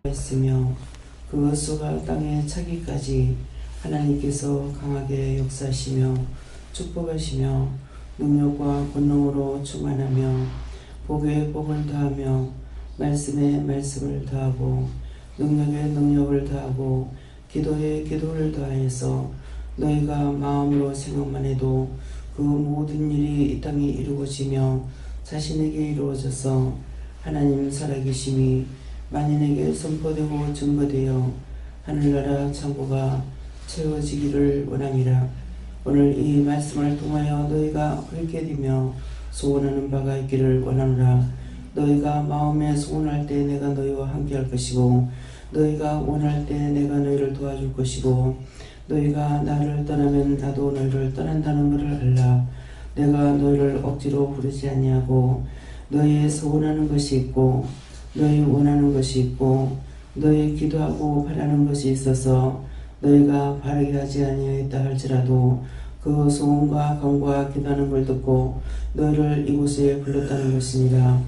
있으며 그 수가 땅에 차기까지 하나님께서 강하게 역사하시며 축복하시며 능력과 권능으로 충만하며 복에 복을 더하며 말씀에 말씀을 더하고 능력에 능력을 더하고 기도에 기도를 더하여서 너희가 마음으로 생각만 해도 그 모든 일이 이 땅에 이루어지며 자신에게 이루어져서 하나님 살아계심이 만인에게 선포되고 증거되어 하늘나라 창고가 채워지기를 원함이라. 오늘 이 말씀을 통하여 너희가 헐게 되며 소원하는 바가 있기를 원하노라. 너희가 마음에 소원할 때 내가 너희와 함께 할 것이고 너희가 원할 때 내가 너희를 도와줄 것이고 너희가 나를 떠나면 나도 너희를 떠난다는 것을 알라. 내가 너희를 억지로 부르지 아니하고 너희의 소원하는 것이 있고 너희 원하는 것이 있고 너희 기도하고 바라는 것이 있어서 너희가 바르게 하지 아니하였다 할지라도 그 소원과 간구와 기도하는 걸 듣고 너희를 이곳에 불렀다는 것이니라.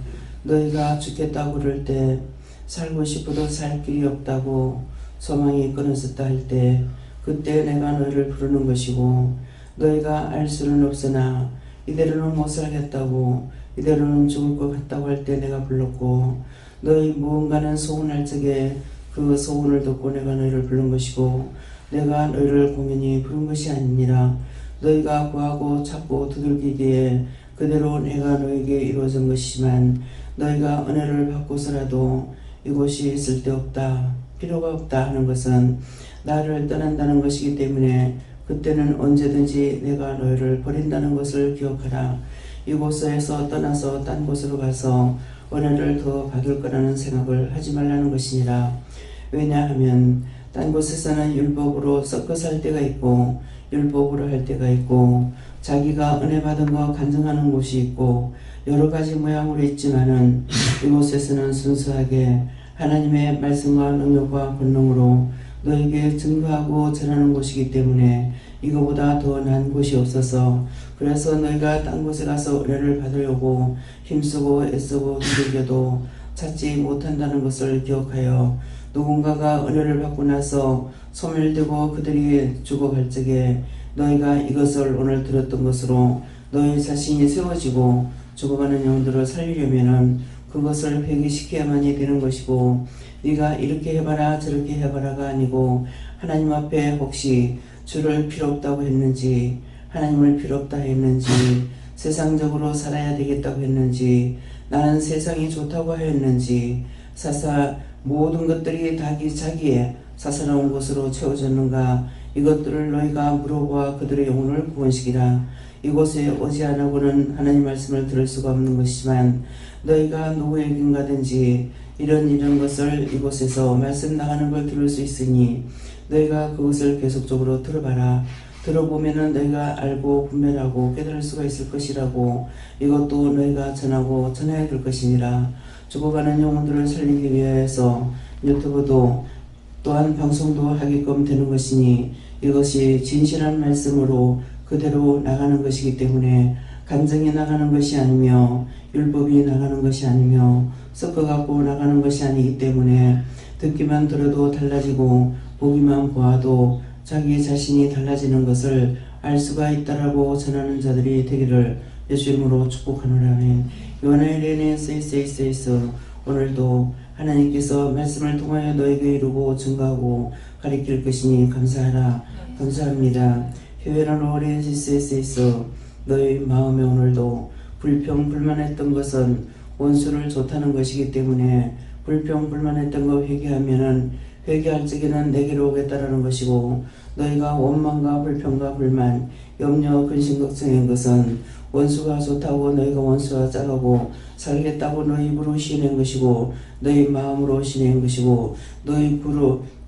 너희가 죽겠다고 그럴 때 살고 싶어도 살 길이 없다고 소망이 끊어졌다 할 때 그때 내가 너희를 부르는 것이고 너희가 알 수는 없으나 이대로는 못 살겠다고 이대로는 죽을 것 같다고 할 때 내가 불렀고 너희 무언가는 소원할 적에 그 소원을 듣고 내가 너희를 부른 것이고 내가 너희를 공연히 부른 것이 아니니라. 너희가 구하고 찾고 두들기기에 그대로 내가 너희에게 이루어진 것이지만 너희가 은혜를 받고서라도 이곳이 쓸데없다 필요가 없다 하는 것은 나를 떠난다는 것이기 때문에 그때는 언제든지 내가 너희를 버린다는 것을 기억하라. 이곳에서 떠나서 딴 곳으로 가서 은혜를 더 받을 거라는 생각을 하지 말라는 것이니라. 왜냐하면 딴 곳에서는 율법으로 섞어 살 때가 있고 율법으로 할 때가 있고 자기가 은혜 받은 거 간증하는 곳이 있고 여러 가지 모양으로 있지만은 이곳에서는 순수하게 하나님의 말씀과 능력과 권능으로 너에게 증거하고 전하는 곳이기 때문에 이거보다 더 나은 곳이 없어서 그래서 너희가 딴 곳에 가서 은혜를 받으려고 힘쓰고 애쓰고 두들겨도 찾지 못한다는 것을 기억하여 누군가가 은혜를 받고 나서 소멸되고 그들이 죽어갈 적에 너희가 이것을 오늘 들었던 것으로 너희 자신이 세워지고 죽어가는 영들을 살리려면은 그것을 회개시켜야만이 되는 것이고 네가 이렇게 해봐라 저렇게 해봐라가 아니고 하나님 앞에 혹시 주를 필요 없다고 했는지 하나님을 필요 없다 했는지 세상적으로 살아야 되겠다고 했는지 나는 세상이 좋다고 했는지 모든 것들이 다 자기의 사사로운 것으로 채워졌는가 이것들을 너희가 물어보아 그들의 영혼을 구원시키라. 이곳에 오지 않고는 하나님 말씀을 들을 수가 없는 것이지만 너희가 누구에겐 가든지 이런 것을 이곳에서 말씀 나가는 걸 들을 수 있으니 너희가 그것을 계속적으로 들어봐라. 들어보면은 너희가 알고 분별하고 깨달을 수가 있을 것이라고 이것도 너희가 전하고 전해야 될 것이니라. 죽어가는 영혼들을 살리기 위해서 유튜브도 또한 방송도 하게끔 되는 것이니 이것이 진실한 말씀으로 그대로 나가는 것이기 때문에 감정이 나가는 것이 아니며 율법이 나가는 것이 아니며 섞어갖고 나가는 것이 아니기 때문에 듣기만 들어도 달라지고 보기만 보아도 자기 자신이 달라지는 것을 알 수가 있다라고 전하는 자들이 되기를 예수 이름으로 축복하노라. 요한의 세이세이세이스 오늘도 하나님께서 말씀을 통하여 너에게 이루고 증거하고 가리킬 것이니 감사하라. 감사합니다. 효연한 오래 세이세이세이스 너희 마음에 오늘도 불평불만했던 것은 원수를 좋다는 것이기 때문에 불평불만했던 거 회개하면은 회개할 적에는 내게로 오겠다라는 것이고 너희가 원망과 불평과 불만 염려 근심 걱정인 것은 원수가 좋다고 너희가 원수와 짜가고 살겠다고 너희 입으로 시인한 것이고 너희 마음으로 시인한 것이고 너희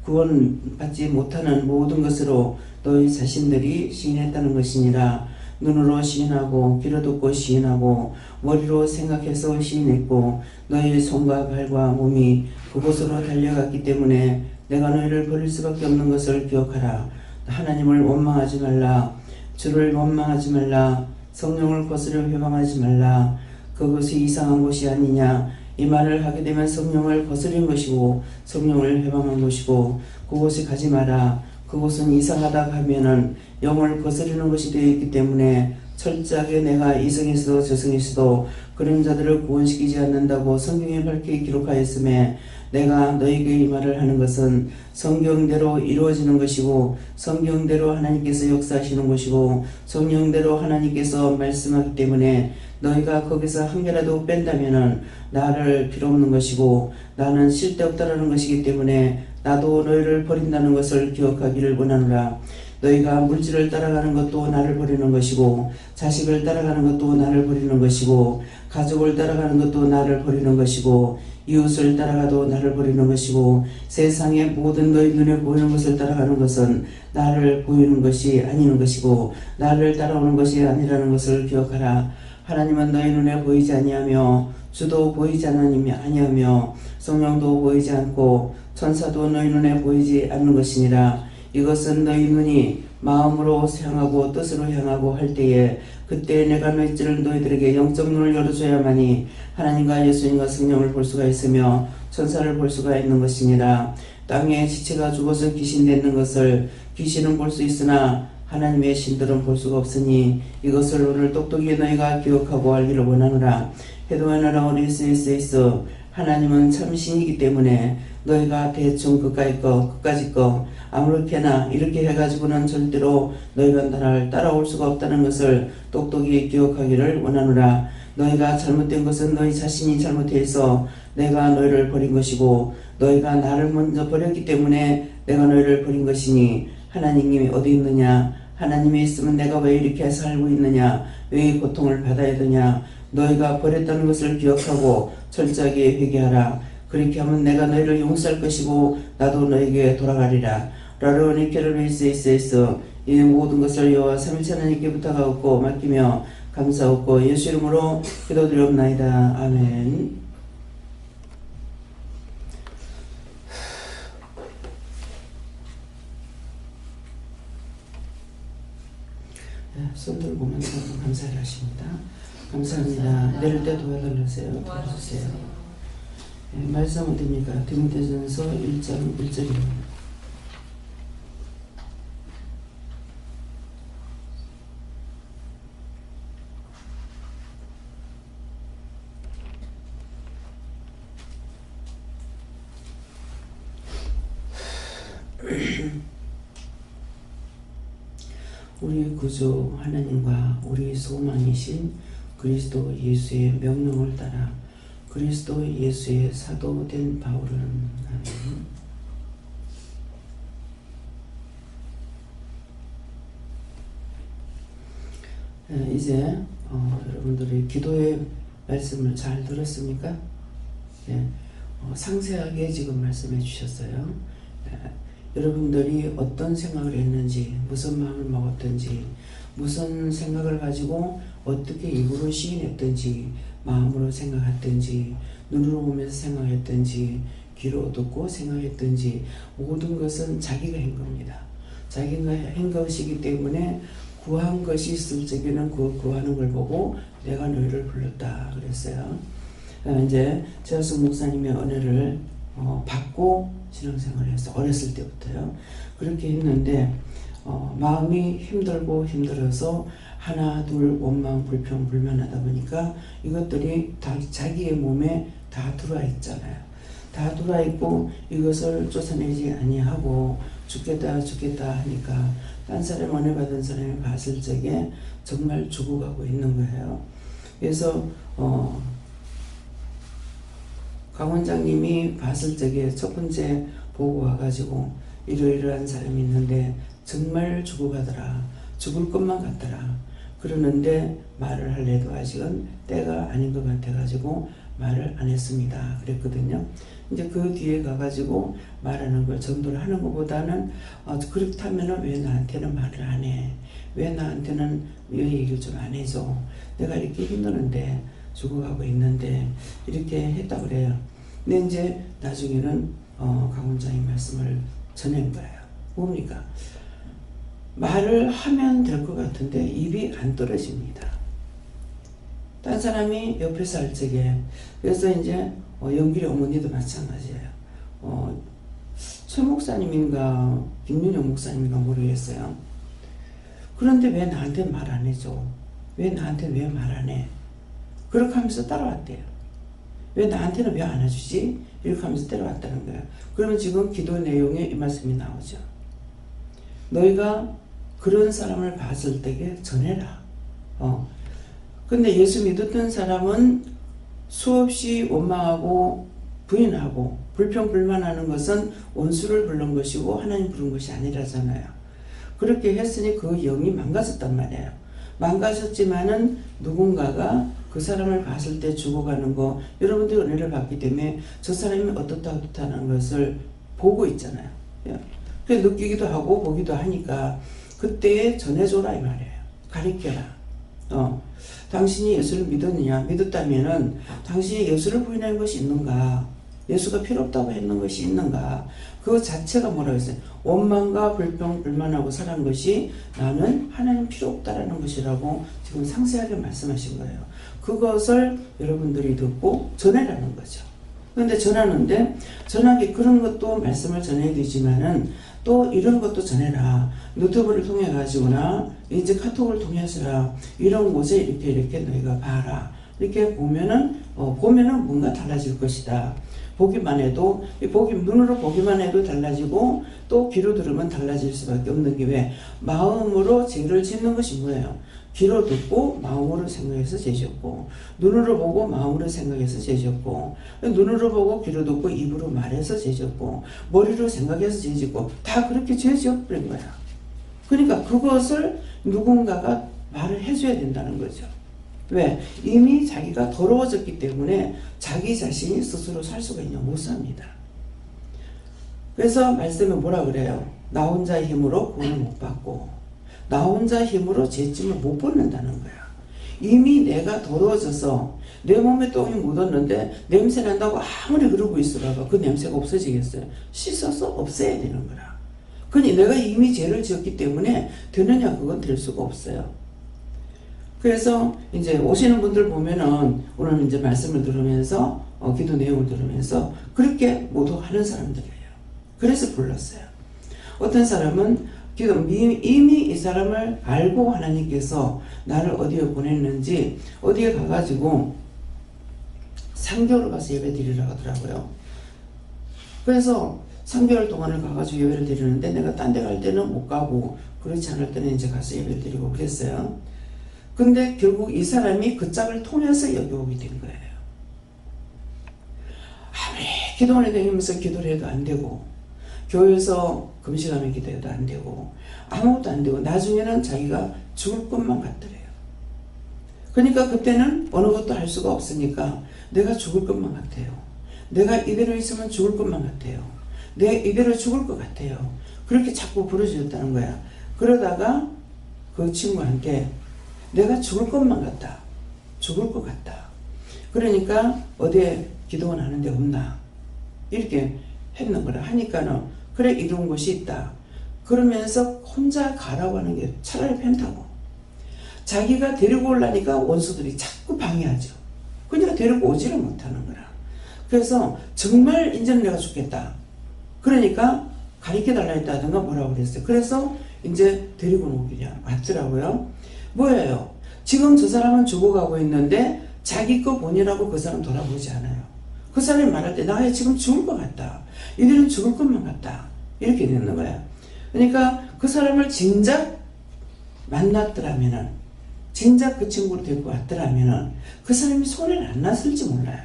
구원받지 못하는 모든 것으로 너희 자신들이 시인했다는 것이니라. 눈으로 시인하고 귀로 듣고 시인하고 머리로 생각해서 시인했고 너희 손과 발과 몸이 그곳으로 달려갔기 때문에 내가 너희를 버릴 수밖에 없는 것을 기억하라. 하나님을 원망하지 말라. 주를 원망하지 말라. 성령을 거스려 회방하지 말라. 그것이 이상한 곳이 아니냐. 이 말을 하게 되면 성령을 거스린 것이고 성령을 해방한 것이고 그곳에 가지 마라. 그곳은 이상하다 하면은 영을 거스르는 것이 되어 있기 때문에 철저하게 내가 이성에서도 저성에서도 그런 자들을 구원시키지 않는다고 성경에 밝게 기록하였음에 내가 너희에게 이 말을 하는 것은 성경대로 이루어지는 것이고 성경대로 하나님께서 역사하시는 것이고 성령대로 하나님께서 말씀하기 때문에 너희가 거기서 한 개라도 뺀다면은 나를 필요없는 것이고 나는 쓸데없다라는 것이기 때문에 나도 너희를 버린다는 것을 기억하기를 원하노라. 너희가 물질을 따라가는 것도 나를 버리는 것이고 자식을 따라가는 것도 나를 버리는 것이고 가족을 따라가는 것도 나를 버리는 것이고 이웃을 따라가도 나를 버리는 것이고 세상의 모든 너희 눈에 보이는 것을 따라가는 것은 나를 보이는 것이 아니는 것이고 나를 따라오는 것이 아니라는 것을 기억하라. 하나님은 너희 눈에 보이지 아니하며 주도 보이지 아니하며 성령도 보이지 않고 천사도 너희 눈에 보이지 않는 것이니라. 이것은 너희 눈이 마음으로 향하고 뜻으로 향하고 할 때에 그때 내가 너희들에게 영적 눈을 열어줘야만이 하나님과 예수님과 성령을 볼 수가 있으며 천사를 볼 수가 있는 것이니라. 땅에 지체가 죽어서 귀신 되는 것을 귀신은 볼 수 있으나 하나님의 신들은 볼 수가 없으니 이것을 오늘 똑똑히 너희가 기억하고 알기를 원하노라. 해도하노라. 우리 SSS 하나님은 참신이기 때문에 너희가 대충 그까짓 거 아무렇게나 이렇게 해가지고는 절대로 너희가 나를 따라올 수가 없다는 것을 똑똑히 기억하기를 원하노라. 너희가 잘못된 것은 너희 자신이 잘못해서 내가 너희를 버린 것이고 너희가 나를 먼저 버렸기 때문에 내가 너희를 버린 것이니 하나님이 어디 있느냐? 하나님이 있으면 내가 왜 이렇게 살고 있느냐? 왜 이 고통을 받아야 되냐? 너희가 버렸다는 것을 기억하고 철저하게 회개하라. 그렇게 하면 내가 너희를 용서할 것이고 나도 너에게 돌아가리라. 라로니 케르리스이스에서 이 모든 것을 여호와 삼위일체 하나님께 부탁하옵고 맡기며 감사하옵고 예수 이름으로 기도드리옵나이다. 아멘. 손 들고 보면서 감사를 하십니다. 감사합니다. 내릴 때 도와달라세요. 도와주세요. 말씀 어디입니까? 디모데전서 1장 1절입니다. 우리 구주 하나님과 우리 소망이신 그리스도 예수의 명령을 따라 그리스도 예수의 사도된 바울은 이제 여러분들이 기도의 말씀을 잘 들었습니까? 네, 상세하게 지금 말씀해 주셨어요. 여러분들이 어떤 생각을 했는지, 무슨 마음을 먹었든지, 무슨 생각을 가지고 어떻게 입으로 시인했든지, 마음으로 생각했든지, 눈으로 보면서 생각했든지, 귀로 듣고 생각했든지 모든 것은 자기가 한 겁니다. 자기가 한 것이기 때문에 구한 것이 있을 적에는 그 구하는 걸 보고 내가 너희를 불렀다 그랬어요. 이제 최하수 목사님의 은혜를 받고 신앙생활을 해서 어렸을 때부터요. 그렇게 했는데 마음이 힘들고 힘들어서 하나 둘 원망 불평 불만하다 보니까 이것들이 다 자기의 몸에 다 들어와 있잖아요. 다 들어와 있고 이것을 쫓아내지 아니하고 죽겠다 하니까 딴 사람 은혜 받은 사람이 봤을 적에 정말 죽어가고 있는 거예요. 그래서 강 원장님이 봤을 적에 첫 번째 보고 와가지고 이러이러한 사람이 있는데 정말 죽어가더라. 죽을 것만 같더라. 그러는데 말을 할래도 아직은 때가 아닌 것 같아가지고 말을 안 했습니다. 그랬거든요. 이제 그 뒤에 가가지고 말하는 걸 전도를 하는 것보다는 그렇다면 왜 나한테는 말을 안 해? 왜 나한테는 왜 얘기를 좀 안 해줘? 내가 이렇게 힘드는데 죽어가고 있는데 이렇게 했다 그래요. 근데 이제 나중에는 강 원장의 말씀을 전한 거예요. 뭡니까? 말을 하면 될 것 같은데 입이 안 떨어집니다. 딴 사람이 옆에서 할 적에. 그래서 이제 영길이 어머니도 마찬가지예요. 최 목사님인가 김윤영 목사님인가 모르겠어요. 그런데 왜 나한테 말 안 해줘? 왜 나한테 왜 말 안 해? 그렇게 하면서 따라왔대요. 왜 나한테는 왜 안 해주지? 이렇게 하면서 따라왔다는 거예요. 그러면 지금 기도 내용에 이 말씀이 나오죠. 너희가 그런 사람을 봤을 때에 전해라. 근데 예수 믿었던 사람은 수없이 원망하고 부인하고 불평불만하는 것은 원수를 부른 것이고 하나님 부른 것이 아니라잖아요. 그렇게 했으니 그 영이 망가졌단 말이에요. 망가졌지만은 누군가가 그 사람을 봤을 때 죽어가는 거, 여러분들이 은혜를 받기 때문에 저 사람이 어떻다는 것을 보고 있잖아요. 그래서 느끼기도 하고 보기도 하니까 그때에 전해줘라 이 말이에요. 가르쳐라. 당신이 예수를 믿었느냐? 믿었다면은 당신이 예수를 부인하는 것이 있는가? 예수가 필요 없다고 했는 것이 있는가? 그 자체가 뭐라고 했어요? 원망과 불평, 불만하고 살한 것이 나는 하나님 필요 없다라는 것이라고 지금 상세하게 말씀하신 거예요. 그것을 여러분들이 듣고 전해라는 거죠. 그런데 전하는데 전하기 그런 것도 말씀을 전해야 되지만은 또 이런 것도 전해라. 유튜브를 통해 가지고나 이제 카톡을 통해서라 이런 곳에 이렇게 너희가 봐라. 이렇게 보면은 뭔가 달라질 것이다. 보기만 해도 눈으로 보기만 해도 달라지고 또 귀로 들으면 달라질 수밖에 없는 게 왜 마음으로 죄를 짓는 것이 뭐예요? 귀로 듣고 마음으로 생각해서 죄졌고 눈으로 보고 마음으로 생각해서 죄졌고 눈으로 보고 귀로 듣고 입으로 말해서 죄졌고 머리로 생각해서 죄짓고 다 그렇게 죄지어버린 거야. 그러니까 그것을 누군가가 말을 해줘야 된다는 거죠. 왜? 이미 자기가 더러워졌기 때문에 자기 자신이 스스로 살 수가 있냐? 못 삽니다. 그래서 말씀에 뭐라 그래요? 나 혼자의 힘으로 구원을 못 받고 나 혼자 힘으로 죄짐을 못 벗는다는 거야. 이미 내가 더러워져서 내 몸에 똥이 묻었는데 냄새 난다고 아무리 그러고 있으라고 그 냄새가 없어지겠어요? 씻어서 없애야 되는 거라. 그러니 내가 이미 죄를 지었기 때문에 되느냐? 그건 될 수가 없어요. 그래서 이제 오시는 분들 보면은 오늘 이제 말씀을 들으면서 기도 내용을 들으면서 그렇게 모두 하는 사람들이에요. 그래서 불렀어요. 어떤 사람은 이미 이 사람을 알고 하나님께서 나를 어디에 보냈는지 어디에 가가지고 3개월 가서 예배 드리라고 하더라고요. 그래서 3개월 동안을 가가지고 예배를 드리는데 내가 딴 데 갈 때는 못 가고 그렇지 않을 때는 이제 가서 예배를 드리고 그랬어요. 근데 결국 이 사람이 그 짝을 통해서 여기 오게 된 거예요. 아무리 기도원에 다니면서 기도를 해도 안 되고 교회에서 금식하면 기도해도 안 되고 아무것도 안 되고 나중에는 자기가 죽을 것만 같더래요. 그러니까 그때는 어느 것도 할 수가 없으니까 내가 죽을 것만 같아요. 내가 이대로 있으면 죽을 것만 같아요. 내가 이대로 죽을 것 같아요. 그렇게 자꾸 부르짖었다는 거야. 그러다가 그 친구한테 내가 죽을 것만 같다. 죽을 것 같다. 그러니까 어디에 기도원 하는 데 없나? 이렇게 했는 거라 하니까는 그래 이런 곳이 있다. 그러면서 혼자 가라고 하는 게 차라리 편하고 자기가 데리고 오려니까 원수들이 자꾸 방해하죠. 그러니까 데리고 오지를 못하는 거라. 그래서 정말 이제는 내가 죽겠다. 그러니까 가르쳐달라 했다든가 뭐라고 그랬어요. 그래서 이제 데리고 오기로 왔더라고요. 뭐예요? 지금 저 사람은 죽어가고 있는데 자기 거 본이라고 그 사람 돌아보지 않아요. 그 사람이 말할 때 나 지금 죽을 것 같다. 이들은 죽을 것만 같다. 이렇게 되는 거야. 그러니까 그 사람을 진작 만났더라면은 진작 그 친구를 데리고 왔더라면은 그 사람이 손해를 안 났을지 몰라요.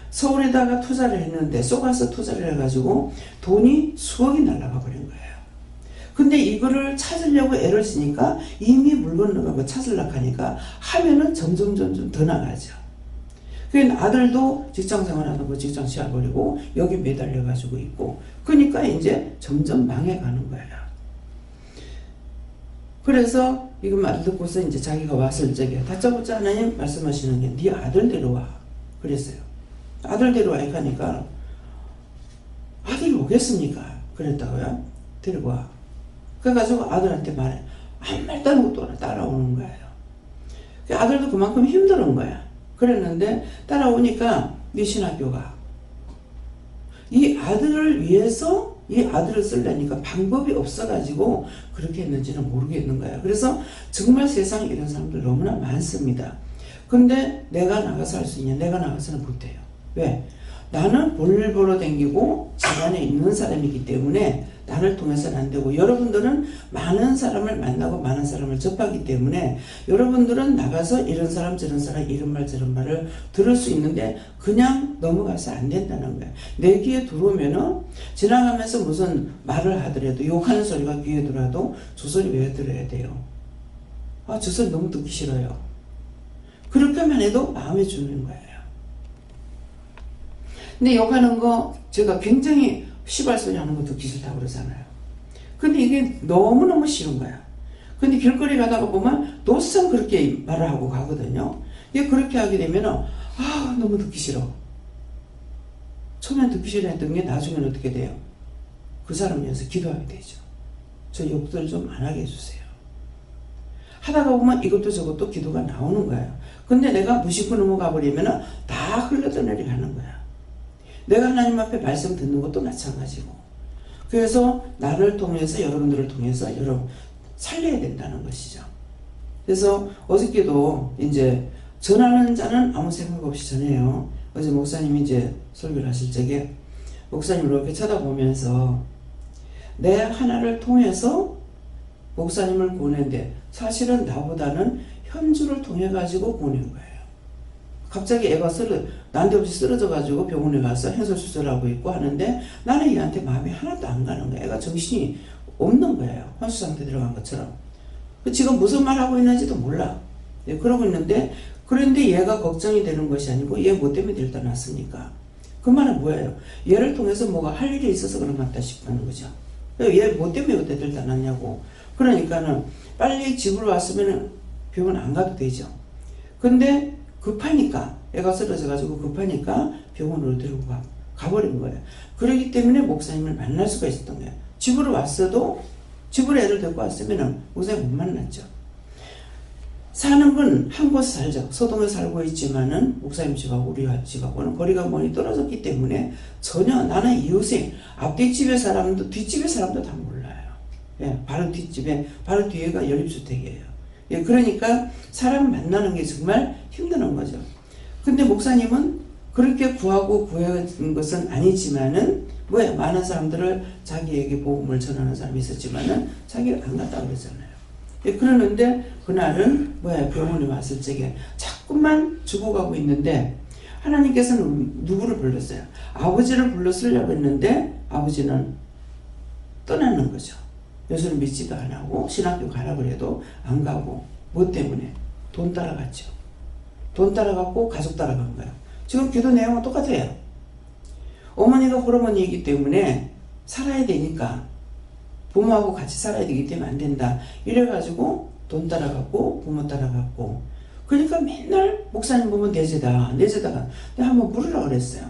서울에다가 투자를 했는데 쏘가서 투자를 해가지고 돈이 수억이 날아가 버린 거예요. 근데 이거를 찾으려고 애를 쓰니까 이미 물 건너가고 찾으려고 하니까 하면은 점점 더 나가죠. 그러니까 아들도 직장 생활하는 거 직장 시작버리고 여기 매달려가지고 있고 그러니까 이제 점점 망해가는 거예요. 그래서 이거 말 듣고서 이제 자기가 왔을 적에 다짜고짜 하나님 말씀하시는 게 네 아들 데려와 그랬어요. 아들 데려와 하니까 아들이 오겠습니까? 그랬다고요. 데리고 와. 그래가지고 아들한테 말해. 아무 말도 안 하고 따라오는 거예요. 그 아들도 그만큼 힘든 거야. 그랬는데 따라오니까 네 신학교가 이 아들을 위해서 이 아들을 쓰려니까 방법이 없어가지고 그렇게 했는지는 모르겠는 거야. 그래서 정말 세상에 이런 사람들 너무나 많습니다. 근데 내가 나가서 할 수 있냐? 내가 나가서는 못해요. 왜? 나는 볼일 보러 다니고 집안에 있는 사람이기 때문에 나를 통해서는 안 되고, 여러분들은 많은 사람을 만나고 많은 사람을 접하기 때문에 여러분들은 나가서 이런 사람 저런 사람 이런 말 저런 말을 들을 수 있는데 그냥 넘어가서 안 된다는 거야. 내 귀에 들어오면은 지나가면서 무슨 말을 하더라도, 욕하는 소리가 귀에 들어와도 저 소리 왜 들어야 돼요? 아, 저 소리 너무 듣기 싫어요. 그렇게만 해도 마음에 주는 거예요. 근데 욕하는 거 제가 굉장히 시발소리 하는 거 듣기 싫다고 그러잖아요. 근데 이게 너무너무 싫은 거야. 근데 길거리 가다가 보면 도상 그렇게 말을 하고 가거든요. 이게 그렇게 하게 되면은 아, 너무 듣기 싫어. 처음엔 듣기 싫어 했던 게 나중에는 어떻게 돼요? 그 사람 위해서 기도하게 되죠. 저 욕들 좀 안 하게 해주세요. 하다가 보면 이것도 저것도 기도가 나오는 거예요. 근데 내가 무심코 넘어가 버리면은 다 흘러떠내리 가는 거야. 내가 하나님 앞에 말씀 듣는 것도 마찬가지고. 그래서 나를 통해서 여러분들을 통해서 여러분 살려야 된다는 것이죠. 그래서 어저께도 이제 전하는 자는 아무 생각 없이 전해요. 어제 목사님이 이제 설교를 하실 적에 목사님을 이렇게 쳐다보면서 내 하나를 통해서 목사님을 보낸데 사실은 나보다는 현주를 통해 가지고 보낸 거예요. 갑자기 애가 난데없이 쓰러져가지고 병원에 가서 해소수술하고 있고 하는데 나는 얘한테 마음이 하나도 안 가는 거야. 애가 정신이 없는 거예요. 혼수 상태 들어간 것처럼. 지금 무슨 말 하고 있는지도 몰라. 네, 그러고 있는데, 그런데 얘가 걱정이 되는 것이 아니고 얘 뭐 때문에 데려다 놨습니까? 그 말은 뭐예요? 얘를 통해서 뭐가 할 일이 있어서 그런 것 같다 싶다는 거죠. 얘 뭐 때문에 그때 데려다 놨냐고. 그러니까는 빨리 집으로 왔으면 병원 안 가도 되죠. 근데 급하니까, 애가 쓰러져가지고 급하니까 병원으로 데리고 가버린 거예요. 그렇기 때문에 목사님을 만날 수가 있었던 거예요. 집으로 왔어도, 집으로 애를 데리고 왔으면 목사님 못 만났죠. 사는 건 한 곳에 살죠. 소동에 살고 있지만은 목사님 집하고 우리 집하고는 거리가 많이 떨어졌기 때문에 전혀 나는 이웃에 앞뒷집의 사람도 뒷집의 사람도 다 몰라요. 예, 바로 뒷집에, 바로 뒤에가 연립주택이에요. 예, 그러니까 사람 만나는 게 정말 힘든 거죠. 근데 목사님은 그렇게 구하고 구해진 것은 아니지만은 왜 많은 사람들을 자기에게 복음을 전하는 사람이 있었지만은 자기가 안 갔다 그랬잖아요. 예, 그러는데 그날은 병원에 왔을 적에 자꾸만 죽어가고 있는데 하나님께서는 누구를 불렀어요? 아버지를 불렀으려고 했는데 아버지는 떠나는 거죠. 예수를 믿지도 안 하고 신학교 가라고 해도 안 가고. 뭐 때문에? 돈 따라갔죠. 돈 따라갔고 가족 따라간 거예요. 지금 기도 내용은 똑같아요. 어머니가 호르몬이기 때문에 살아야 되니까 부모하고 같이 살아야 되기 때문에 안 된다. 이래가지고 돈 따라갔고 부모 따라갔고. 그러니까 맨날 목사님 보면 내재다 내재다가 내가 한번 물으라고 그랬어요.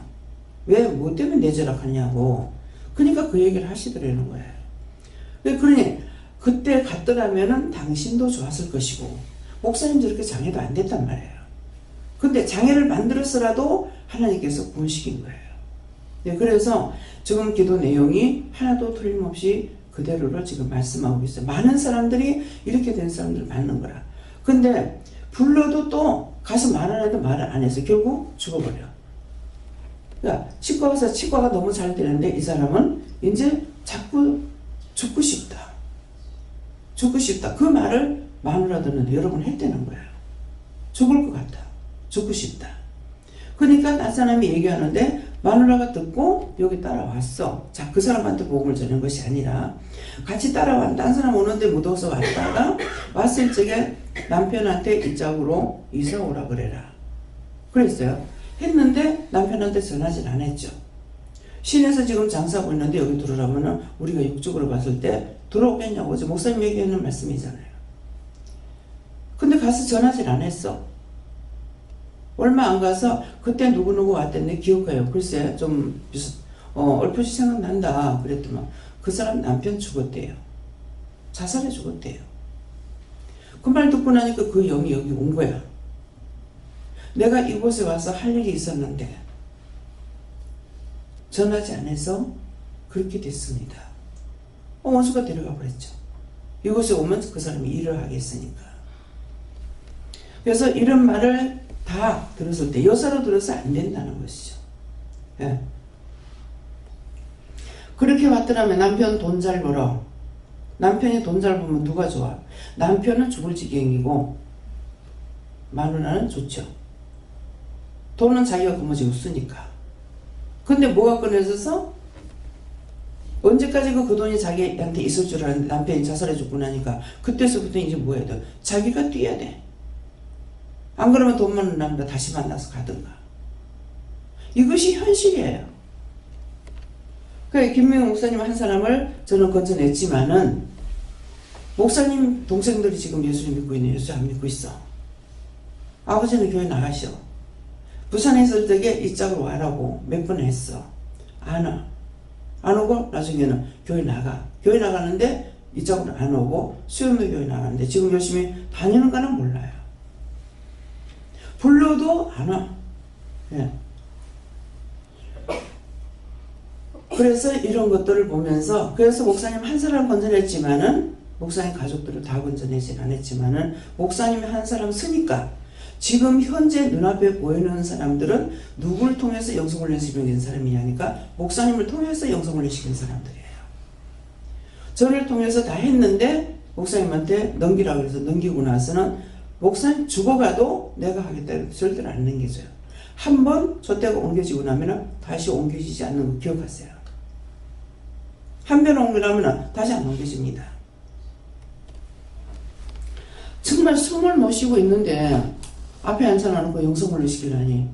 왜 뭐 때문에 내재라고 하냐고. 그러니까 그 얘기를 하시더라는 거예요. 그러니 그때 갔더라면은 당신도 좋았을 것이고 목사님 저렇게 장애도 안 됐단 말이에요. 근데 장애를 만들어서라도 하나님께서 구원시킨 거예요. 네, 그래서 지금 기도 내용이 하나도 틀림없이 그대로를 지금 말씀하고 있어요. 많은 사람들이 이렇게 된 사람들 맞는 거라. 근데 불러도 또 가서 말을 해도 말을 안 해서 결국 죽어버려. 그러니까 치과 가서 치과가 너무 잘 되는데 이 사람은 이제 자꾸 죽고 싶다. 죽고 싶다. 그 말을 마누라 듣는데 여러 번 했다는 거예요. 죽을 것 같다. 죽고 싶다. 그러니까 딴 사람이 얘기하는데 마누라가 듣고 여기 따라왔어. 자, 그 사람한테 복음을 전한 것이 아니라 같이 따라왔, 딴 사람 오는데 묻어서 왔다가 왔을 적에 남편한테 이 짝으로 이사 오라 그래라. 그랬어요. 했는데 남편한테 전하진 안 했죠. 시내에서 지금 장사하고 있는데 여기 들어오라면은 우리가 육적으로 봤을 때 들어오겠냐고. 목사님 얘기하는 말씀이잖아요. 근데 가서 전하진 안 했어. 얼마 안 가서 그때 누구누구 왔댔네 기억해요. 글쎄 좀 얼핏이 생각난다 그랬더만 그 사람 남편 죽었대요. 자살해 죽었대요. 그 말 듣고 나니까 그 영이 여기 온 거야. 내가 이곳에 와서 할 일이 있었는데 전하지 않아서 그렇게 됐습니다. 원수가 데려가 버렸죠. 이곳에 오면 그 사람이 일을 하겠으니까. 그래서 이런 말을 다 들었을 때 여사로 들어서 안 된다는 것이죠. 예. 그렇게 왔더라면 남편 돈 잘 벌어. 남편이 돈 잘 벌면 누가 좋아? 남편은 죽을 지경이고 마누라는 좋죠. 돈은 자기가 거머쥐고 쓰니까. 근데 뭐가 꺼내져서 언제까지 그 돈이 자기한테 있을 줄 알았는데 남편이 자살해 죽고 나니까 그때서부터 이제 뭐 해야 돼? 자기가 뛰어야 돼. 안 그러면 돈 많은 남자 다시 만나서 가든가. 이것이 현실이에요. 그러니까 김명훈 목사님 한 사람을 저는 건져냈지만은 목사님 동생들이 지금 예수를 믿고 있는 예수 안 믿고 있어. 아버지는 교회 나가셔. 부산에 있을 때에 이 짝으로 와라고 몇 번 했어. 안 와. 안 오고 나중에는 교회 나가. 교회 나가는데 이 짝으로 안 오고 수요일 교회 나가는데 지금 열심히 다니는 거는 몰라요. 불러도 안 와. 예. 그래서 이런 것들을 보면서 그래서 목사님 한 사람 건져냈지만은 목사님 가족들을 다 건져내진 않았지만은 목사님이 한 사람 쓰니까 지금 현재 눈앞에 보이는 사람들은 누구를 통해서 영성을 내시킨 사람이냐니까 목사님을 통해서 영성을 내시킨 사람들이에요. 저를 통해서 다 했는데 목사님한테 넘기라고 해서 넘기고 나서는 목사님 죽어가도 내가 하겠다 해서 절대로 안 넘겨줘요. 한번 저 때가 옮겨지고 나면 다시 옮겨지지 않는 거 기억하세요. 한 번 옮겨나면 다시 안 옮겨집니다. 정말 숨을 못 쉬고 있는데 앞에 앉혀놓고 영성을 시키려니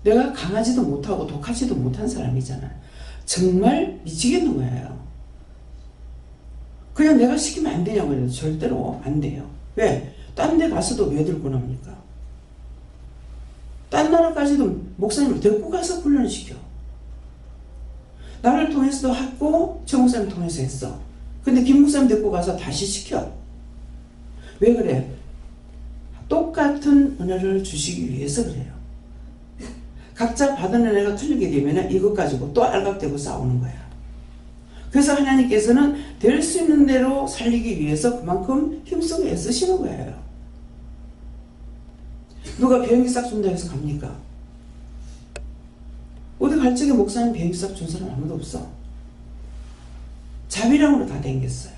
내가 강하지도 못하고 독하지도 못한 사람이잖아. 정말 미치겠는 거예요. 그냥 내가 시키면 안 되냐고 해도 절대로 안 돼요. 왜? 딴 데 가서도 왜 들고 납니까? 딴 나라까지도 목사님을 데리고 가서 훈련을 시켜. 나를 통해서도 했고 최 목사님 통해서 했어. 근데 김 목사님 데리고 가서 다시 시켜. 왜 그래? 똑같은 은혜를 주시기 위해서 그래요. 각자 받은 은혜가 틀리게 되면 이것 가지고 또 알각대고 싸우는 거야. 그래서 하나님께서는 될 수 있는 대로 살리기 위해서 그만큼 힘쓰고 애쓰시는 거예요. 누가 비행기 싹 준다 해서 갑니까? 어디 갈 적에 목사님 비행기 싹 준 사람 아무도 없어. 자비랑으로 다 댕겼어요.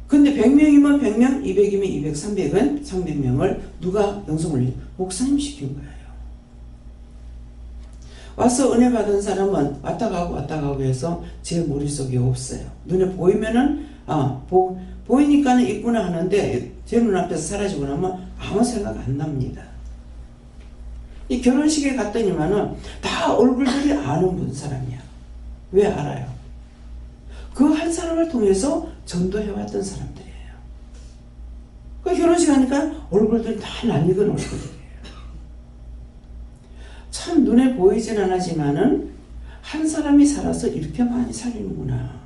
근데 100명이면 100명, 200이면 200, 300은 300명을 누가 영성을 목사님 시킨 거예요. 와서 은혜 받은 사람은 왔다 가고 해서 제 머릿속에 없어요. 눈에 보이면은 보이니까는 있구나 하는데 제 눈앞에서 사라지고 나면 아무 생각 안 납니다. 이 결혼식에 갔더니만은 다 얼굴들이 아는 분 사람이야. 왜 알아요? 그 한 사람을 통해서 전도해왔던 사람들이에요. 그 결혼식 하니까 얼굴들이 다 낯익은 얼굴들이에요. 참 눈에 보이진 않지만은 한 사람이 살아서 이렇게 많이 살리는구나.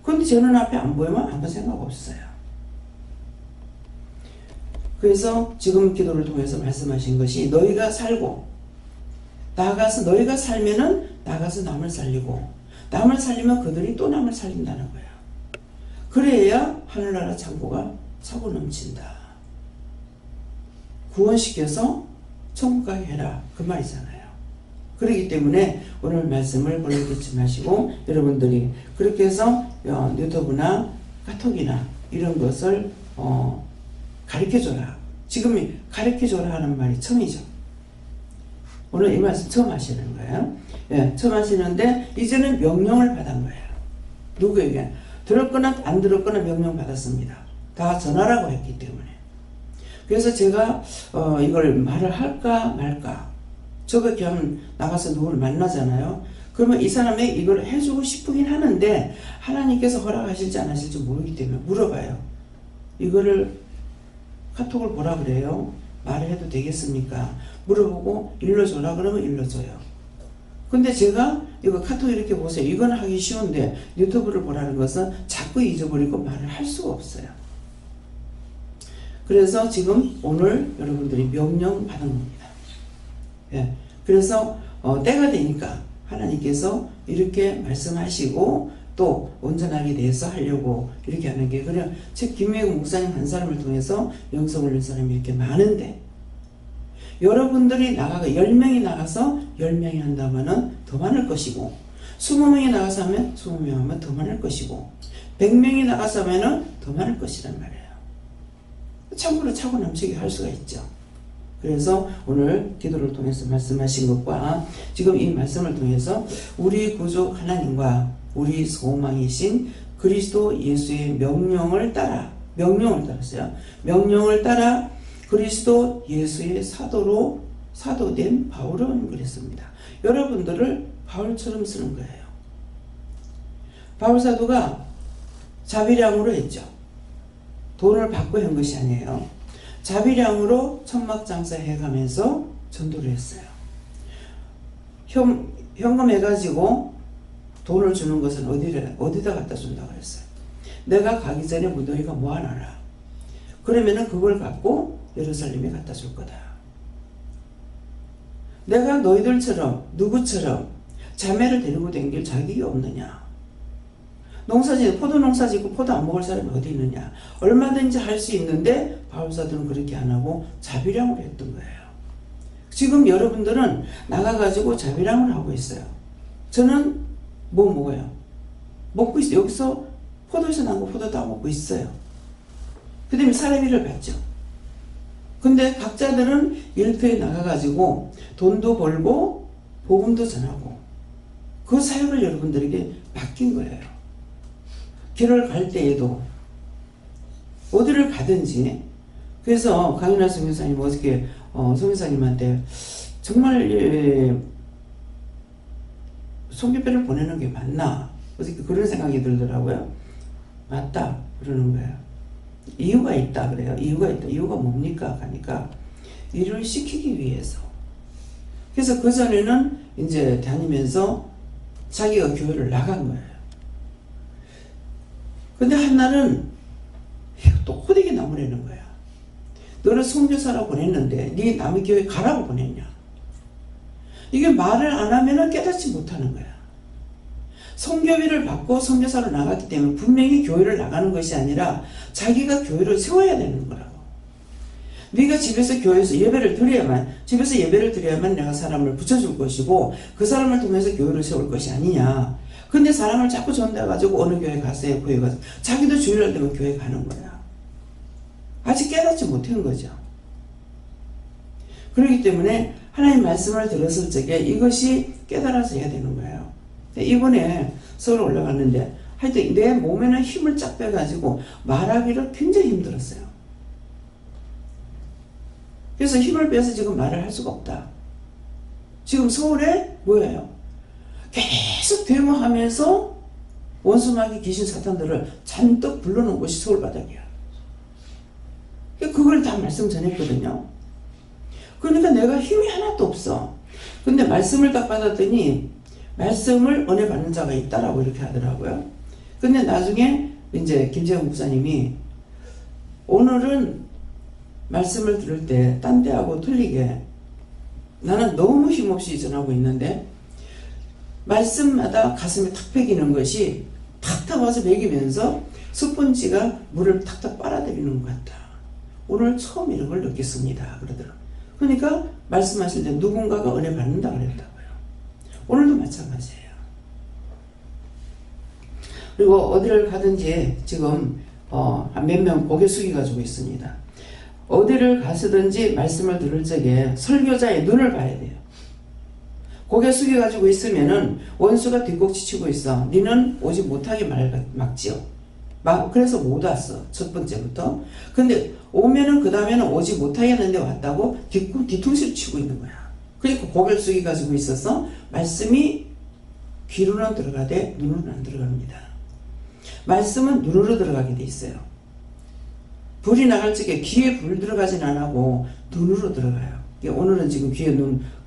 그런데 제 눈앞에 안 보이면 아무 생각 없어요. 그래서 지금 기도를 통해서 말씀하신 것이 너희가 살고 나가서 너희가 살면은 나가서 남을 살리고 남을 살리면 그들이 또 남을 살린다는 거야. 그래야 하늘나라 창고가 차고 넘친다. 구원시켜서 천국 가게 해라. 그 말이잖아요. 그렇기 때문에 오늘 말씀을 본래 듣지 마시고 여러분들이 그렇게 해서 유튜브나 카톡이나 이런 것을 가르쳐줘라. 지금 가르쳐줘라 하는 말이 처음이죠. 오늘 이 말씀 처음 하시는 거예요. 예, 처음 하시는데 이제는 명령을 받은 거예요. 누구에게? 들었거나 안 들었거나 명령 받았습니다. 다 전하라고 했기 때문에. 그래서 제가 이걸 말을 할까 말까. 저렇게 하면 나가서 누구를 만나잖아요. 그러면 이 사람이 이걸 해주고 싶긴 하는데 하나님께서 허락하실지 안 하실지 모르기 때문에 물어봐요. 이거를 카톡을 보라 그래요. 말을 해도 되겠습니까? 물어보고 일러줘라 그러면 일러줘요. 근데 제가 이거 카톡 이렇게 보세요. 이건 하기 쉬운데 유튜브를 보라는 것은 자꾸 잊어버리고 말을 할 수가 없어요. 그래서 지금 오늘 여러분들이 명령 받은 겁니다. 예. 그래서 때가 되니까 하나님께서 이렇게 말씀하시고 또 온전하게 대해서 하려고 이렇게 하는 게, 그냥 책 김혜국 목사님 한 사람을 통해서 영성 올린 사람이 이렇게 많은데, 여러분들이 나가가 10명이 나가서 10명이 한다면은 더 많을 것이고, 20명이 나가서 하면 20명 하면 더 많을 것이고, 100명이 나가서 하면은 더 많을 것이란 말이에요. 참고로 차고 넘치게 할 수가 있죠. 그래서 오늘 기도를 통해서 말씀하신 것과 지금 이 말씀을 통해서 우리 구주 하나님과 우리 소망이신 그리스도 예수의 명령을 따랐어요. 명령을 따라 그리스도 예수의 사도된 바울은 그랬습니다. 여러분들을 바울처럼 쓰는 거예요. 바울 사도가 자비량으로 했죠. 돈을 받고 한 것이 아니에요. 자비량으로 천막장사 해가면서 전도를 했어요. 현금 해가지고 돈을 주는 것은 어디다 갖다 준다고 했어요. 내가 가기 전에 무더기가 모아놔라. 그러면은 그걸 갖고 예루살렘에 갖다 줄 거다. 내가 너희들처럼 누구처럼 자매를 데리고 다닐 자격이 없느냐. 포도 농사 짓고 포도 안 먹을 사람이 어디 있느냐. 얼마든지 할 수 있는데 바울사도는 그렇게 안 하고 자비량으로 했던 거예요. 지금 여러분들은 나가가지고 자비량을 하고 있어요. 저는 뭐 먹어요? 먹고 있어요. 여기서 포도에서 난 거 포도 다 먹고 있어요. 그 다음에 사람 일을 받죠. 근데 각자들은 일터에 나가가지고 돈도 벌고 복음도 전하고 그 사역을 여러분들에게 맡긴 거예요. 길을 갈 때에도 어디를 가든지. 그래서 강윤아 선교사님 어저께 선교사님한테 정말 송교배를 보내는 게 맞나? 어저께 그런 생각이 들더라고요. 맞다 그러는 거예요. 이유가 있다 그래요. 이유가 있다. 이유가 뭡니까? 하니까 일을 시키기 위해서. 그래서 그전에는 이제 다니면서 자기가 교회를 나간 거예요. 근데 한날은 또 호되게 나무라는 거야. 너를 선교사라고 보냈는데 네 남의 교회 가라고 보냈냐. 이게 말을 안 하면 깨닫지 못하는 거야. 선교비를 받고 선교사로 나갔기 때문에 분명히 교회를 나가는 것이 아니라 자기가 교회를 세워야 되는 거라고. 네가 집에서 예배를 드려야만 내가 사람을 붙여줄 것이고 그 사람을 통해서 교회를 세울 것이 아니냐. 근데 사람을 자꾸 전대해가지고 어느 교회 갔어요. 교회 가서 자기도 주일날 되면 교회 가는 거야. 아직 깨닫지 못한 거죠. 그렇기 때문에 하나님 말씀을 들었을 적에 이것이 깨달아서 해야 되는 거예요. 이번에 서울 올라갔는데 하여튼 내 몸에는 힘을 쫙 빼가지고 말하기를 굉장히 힘들었어요. 그래서 힘을 빼서 지금 말을 할 수가 없다. 지금 서울에 뭐예요? 계속 대모하면서 원수마귀 귀신 사탄들을 잔뜩 불러놓은 곳이 서울 바닥이야. 그걸 다 말씀 전했거든요. 그러니까 내가 힘이 하나도 없어. 근데 말씀을 딱 받았더니 말씀을 은혜 받는 자가 있다라고 이렇게 하더라고요. 근데 나중에 이제 김재영 목사님이 오늘은 말씀을 들을 때 딴 데하고 틀리게 나는 너무 힘없이 전하고 있는데 말씀마다 가슴에 탁 배기는 것이 탁탁 와서 배기면서 스펀지가 물을 탁탁 빨아들이는 것 같다. 오늘 처음 이런 걸 느꼈습니다. 그러더라고요. 그러니까 말씀하실 때 누군가가 은혜 받는다 그랬다고요. 오늘도 마찬가지예요. 그리고 어디를 가든지 지금 몇 명 고개 숙여가지고 있습니다. 어디를 가서든지 말씀을 들을 적에 설교자의 눈을 봐야 돼요. 고개 숙여가지고 있으면은 원수가 뒷꼭지 치고 있어. 니는 오지 못하게 막지요. 그래서 못 왔어. 첫 번째부터. 근데 오면은 그 다음에는 오지 못하게 하는데 왔다고 뒤통수를 치고 있는 거야. 그러니까 고개를 숙여가지고 있어서 말씀이 귀로는 들어가되 눈으로는 안 들어갑니다. 말씀은 눈으로 들어가게 돼 있어요. 불이 나갈 적에 귀에 불 들어가진 안 하고 눈으로 들어가요. 오늘은 지금 귀에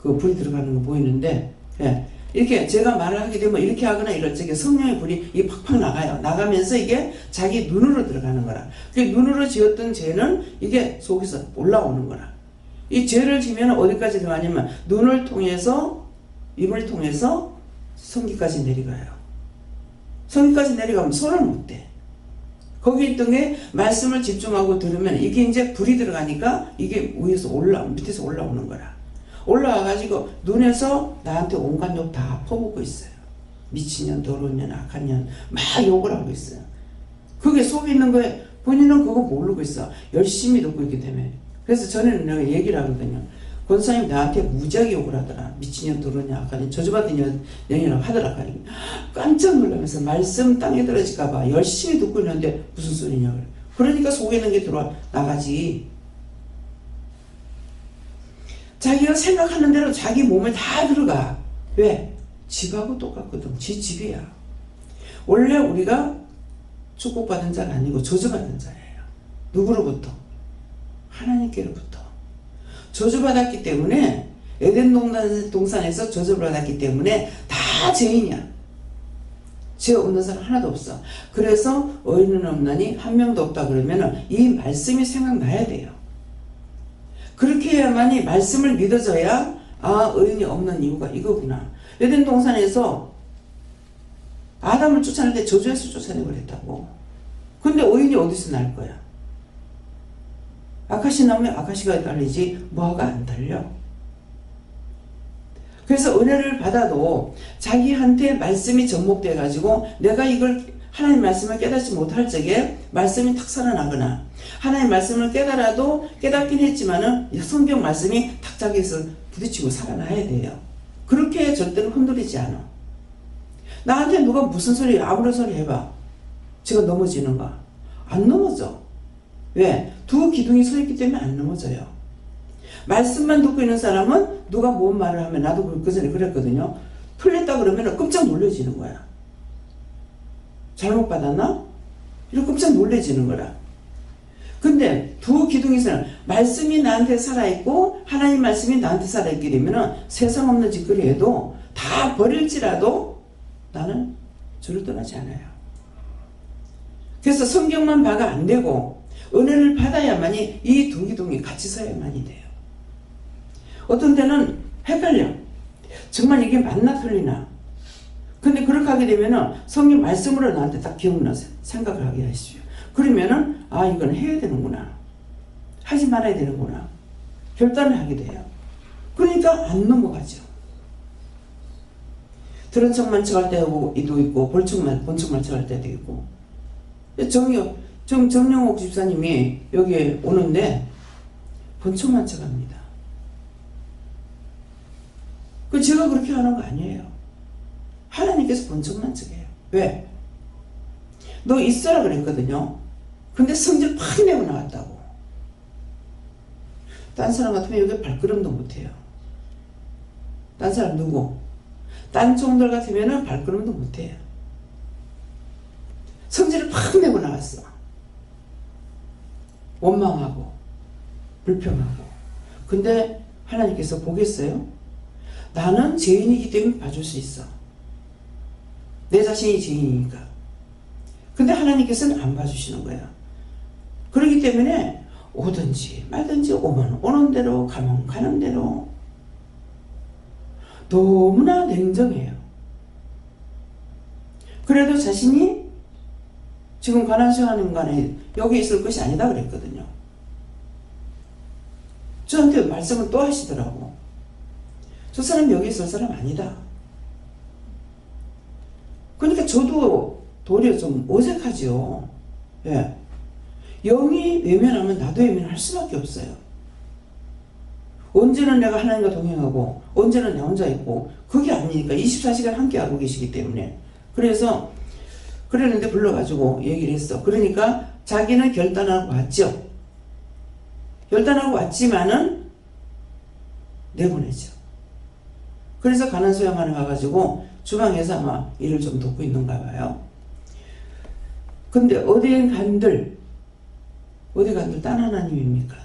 불이 들어가는 거 보이는데, 예, 이렇게 제가 말을 하게 되면 이렇게 하거나 이럴 적에 성령의 불이 이 팍팍 나가요. 나가면서 이게 자기 눈으로 들어가는 거라. 그 눈으로 지었던 죄는 이게 속에서 올라오는 거라. 이 죄를 지면 어디까지 들어가냐면 눈을 통해서, 입을 통해서 성기까지 내려가요. 성기까지 내려가면 손을 못 대. 거기 있던 게 말씀을 집중하고 들으면 이게 이제 불이 들어가니까 이게 위에서 밑에서 올라오는 거라. 올라와가지고 눈에서 나한테 온갖 욕 다 퍼붓고 있어요. 미친년, 더러운 년, 악한 년 막 욕을 하고 있어요. 그게 속에 있는 거에 본인은 그거 모르고 있어. 열심히 듣고 있기 때문에. 그래서 전에는 내가 얘기를 하거든요. 권사님이 나한테 무지하게 욕을 하더라. 미친년, 더러운 년, 악한 년, 저주받은 년이라고 하더라. 깜짝 놀라면서 말씀 땅에 떨어질까봐 열심히 듣고 있는데 무슨 소리냐 그래. 그러니까 속에 있는 게 들어와 나가지. 자기가 생각하는 대로 자기 몸에 다 들어가. 왜? 집하고 똑같거든. 지 집이야. 원래 우리가 축복받은 자가 아니고 저주받은 자예요. 누구로부터? 하나님께로부터. 저주받았기 때문에 에덴 동산에서 저주받았기 때문에 다 죄인이야. 죄 없는 사람 하나도 없어. 그래서 의인은 없나니 한 명도 없다 그러면 이 말씀이 생각나야 돼요. 그렇게 해야만이 말씀을 믿어져야 의인이 없는 이유가 이거구나. 에덴 동산에서 아담을 쫓아낼 때 저주해서 쫓아내버렸다고. 근데 의인이 어디서 날 거야? 아카시 나무에 아카시가 달리지 무화가 안 달려. 그래서 은혜를 받아도 자기한테 말씀이 접목돼 가지고 내가 이걸 하나님 말씀을 깨닫지 못할 적에 말씀이 탁 살아나거나 하나님 말씀을 깨달아도 깨닫긴 했지만은 성경 말씀이 탁 자기에서 부딪히고 살아나야 돼요. 그렇게 절대로 흔들리지 않아. 나한테 누가 무슨 소리 아무런 소리 해봐. 제가 넘어지는가? 안 넘어져. 왜? 두 기둥이 서 있기 때문에 안 넘어져요. 말씀만 듣고 있는 사람은 누가 뭔 말을 하면 나도 그 전에 그랬거든요. 틀렸다 그러면 깜짝 놀라지는 거야. 잘못 받았나? 이렇게 깜짝 놀라지는 거라. 근데 두 기둥이 있으면 말씀이 나한테 살아있고 하나님 말씀이 나한테 살아있게 되면 세상 없는 짓거리 해도 다 버릴지라도 나는 저를 떠나지 않아요. 그래서 성경만 봐가 안 되고 은혜를 받아야만이 이 두 기둥이 같이 서야만이 돼요. 어떤 때는 헷갈려. 정말 이게 맞나 틀리나. 근데 그렇게 하게 되면은 성경 말씀으로 나한테 딱 기억나서 생각을 하게 하시죠. 그러면은 이건 해야 되는구나. 하지 말아야 되는구나. 결단을 하게 돼요. 그러니까 안 넘어가죠. 들은 척만 척할 때도 있고 본척만 척할 때도 있고. 정영옥 집사님이 여기에 오는데 본척만 척합니다. 제가 그렇게 하는 거 아니에요. 하나님께서 본척만 척해요. 왜? 너 있어라 그랬거든요. 근데 성질 팍 내고 나왔다고. 딴 사람 같으면 여기 발걸음도 못해요. 딴 사람 누구? 딴 종들 같으면 발걸음도 못해요. 성질을 팍 내고 나왔어. 원망하고 불평하고. 근데 하나님께서 보겠어요? 나는 죄인이기 때문에 봐줄 수 있어. 내 자신이 죄인이니까. 근데 하나님께서는 안 봐주시는 거야. 그렇기 때문에 오든지 말든지 오면 오는 대로 가면 가는 대로 너무나 냉정해요. 그래도 자신이 지금 가난수하는 간에 여기 있을 것이 아니다 그랬거든요. 저한테 말씀을 또 하시더라고. 저 사람 여기 있을 사람 아니다. 그러니까 저도 도리어 좀 어색하죠. 예. 영이 외면하면 나도 외면할 수밖에 없어요. 언제는 내가 하나님과 동행하고 언제는 나 혼자 있고 그게 아니니까 24시간 함께하고 계시기 때문에. 그래서 그랬는데 불러가지고 얘기를 했어. 그러니까 자기는 결단하고 왔죠. 결단하고 왔지만은 내보내죠. 그래서 가난 소양관에 가가지고 주방에서 아마 일을 좀 돕고 있는가 봐요. 근데 어디 간들 딴 하나님입니까?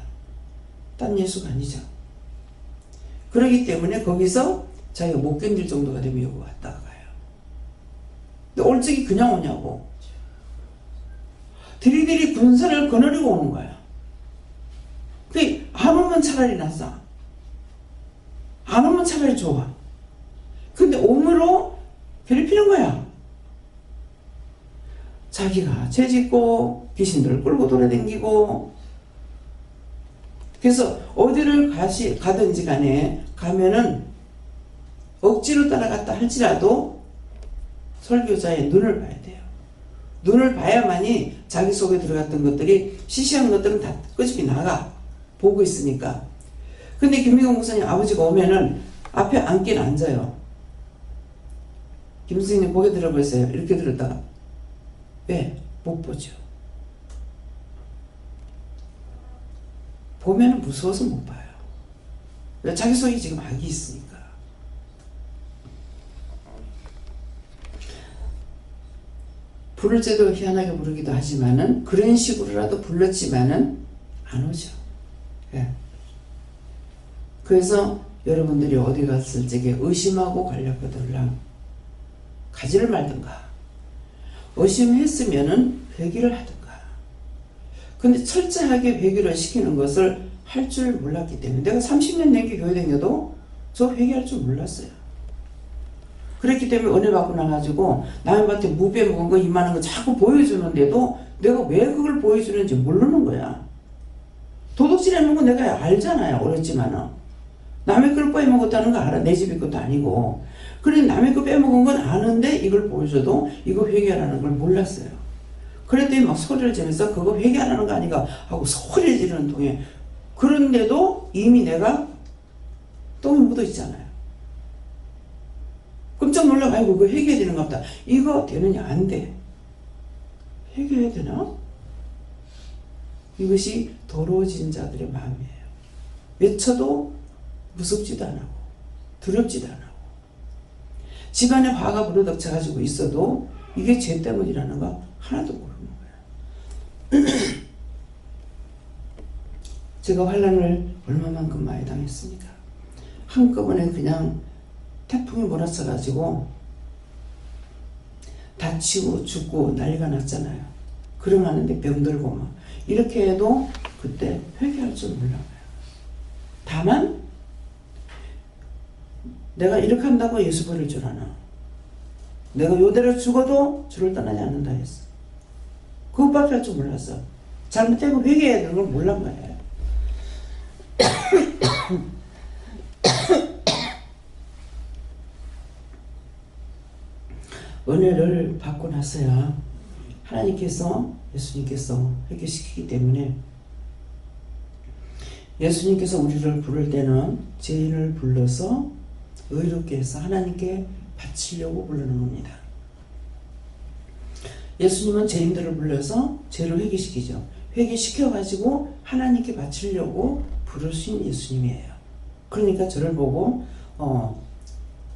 딴 예수가 아니죠. 그렇기 때문에 거기서 자기가 못 견딜 정도가 되면 여기 왔다가 가요. 근데 올 적이 그냥 오냐고. 들이들이 군사를 거느리고 오는 거야. 안 오면 차라리 낫어. 안 오면 차라리 좋아. 근데 오므로 괴롭히는 거야. 자기가 죄짓고 귀신들을 끌고 돌아다니고. 그래서 어디를 가든지 간에 가면은 억지로 따라갔다 할지라도 설교자의 눈을 봐야 돼요. 눈을 봐야만이 자기 속에 들어갔던 것들이 시시한 것들은 다 끄집이 나가. 보고 있으니까. 근데 김미경 목사님 아버지가 오면은 앞에 앉긴 앉아요. 김 선생님 고개 들어보세요. 이렇게 들었다가 왜? 못 보죠. 보면은 무서워서 못 봐요. 왜? 자기 속에 지금 악이 있으니까. 부를 때도 희한하게 부르기도 하지만은 그런 식으로라도 불렀지만은 안 오죠. 예. 그래서 여러분들이 어디 갔을 적에 의심하고 관략거들랑 가지를 말든가 의심했으면은 회개를 하든가. 근데 철저하게 회개를 시키는 것을 할 줄 몰랐기 때문에 내가 30년 넘게 교회 다녀도 저 회개할 줄 몰랐어요. 그랬기 때문에 은혜 받고 나가지고 남한테 무배 먹은 거 이만한 거 자꾸 보여주는데도 내가 왜 그걸 보여주는지 모르는 거야. 도둑질 해먹은 거 내가 알잖아요. 어렸지만은. 남의 걸 빼먹었다는 거 알아. 내 집이 것도 아니고. 그래 남의 거 빼먹은 건 아는데 이걸 보여줘도 이거 회개하라는 걸 몰랐어요. 그랬더니 막 소리를 지르면서 그거 회개하라는 거 아닌가 하고 소리를 지르는 통에 그런데도 이미 내가 똥이 묻어 있잖아요. 깜짝 놀라고 아이고 그거 회개해야 되는가 보다. 이거 되느냐? 안 돼. 회개해야 되나? 이것이 더러워진 자들의 마음이에요. 외쳐도 무섭지도 않고 두렵지도 않고 집안에 화가 불어닥쳐가지고 있어도 이게 죄 때문이라는 거 하나도 모르는 거예요. 제가 환난을 얼마만큼 많이 당했습니까? 한꺼번에 그냥 태풍이 몰아쳐가지고 다치고 죽고 난리가 났잖아요. 그러는데 병들고 막 이렇게 해도 그때 회개할 줄 몰라요. 다만 내가 이렇게 한다고 예수 버릴 줄 아나. 내가 요대로 죽어도 주를 떠나지 않는다 했어. 그것밖에 할 줄 몰랐어. 잘못되고 회개해야 되는 걸 몰란 거예요. 은혜를 받고 나서야 하나님께서 예수님께서 회개시키기 때문에 예수님께서 우리를 부를 때는 죄인을 불러서 의롭게 해서 하나님께 바치려고 부르는 겁니다. 예수님은 죄인들을 불러서 죄를 회개시키죠. 회개시켜가지고 하나님께 바치려고 부르신 예수님이에요. 그러니까 저를 보고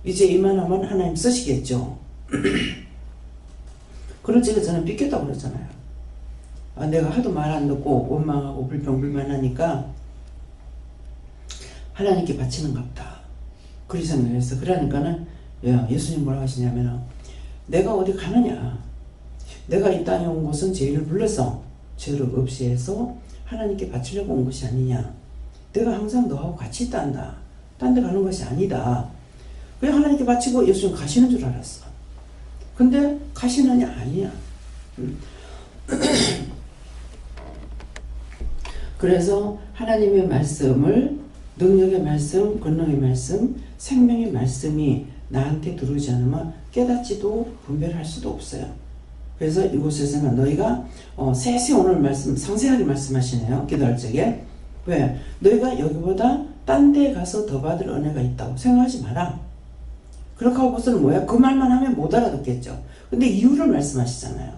이제 이만하면 하나님 쓰시겠죠. 그런 제가 저는 삐끗다고 그랬잖아요. 내가 하도 말 안 듣고 원망하고 불평불만하니까 하나님께 바치는갑다. 그리 생각했어. 그러니까는 예수님 뭐라고 하시냐면 내가 어디 가느냐. 내가 이 땅에 온 곳은 죄인을 불러서 죄를 없이 해서 하나님께 바치려고 온 것이 아니냐. 내가 항상 너하고 같이 있단다. 딴 데 가는 것이 아니다. 그냥 하나님께 바치고 예수님 가시는 줄 알았어. 근데 가시느냐? 아니야. 그래서 하나님의 말씀을 능력의 말씀, 권능의 말씀, 생명의 말씀이 나한테 들어오지 않으면 깨닫지도 분별할 수도 없어요. 그래서 이곳에서는 너희가 세세 오늘 말씀 상세하게 말씀하시네요. 기도할 적에. 왜? 너희가 여기보다 딴 데 가서 더 받을 은혜가 있다고 생각하지 마라. 그렇게 하고서는 뭐야? 그 말만 하면 못 알아듣겠죠. 근데 이유를 말씀하시잖아요.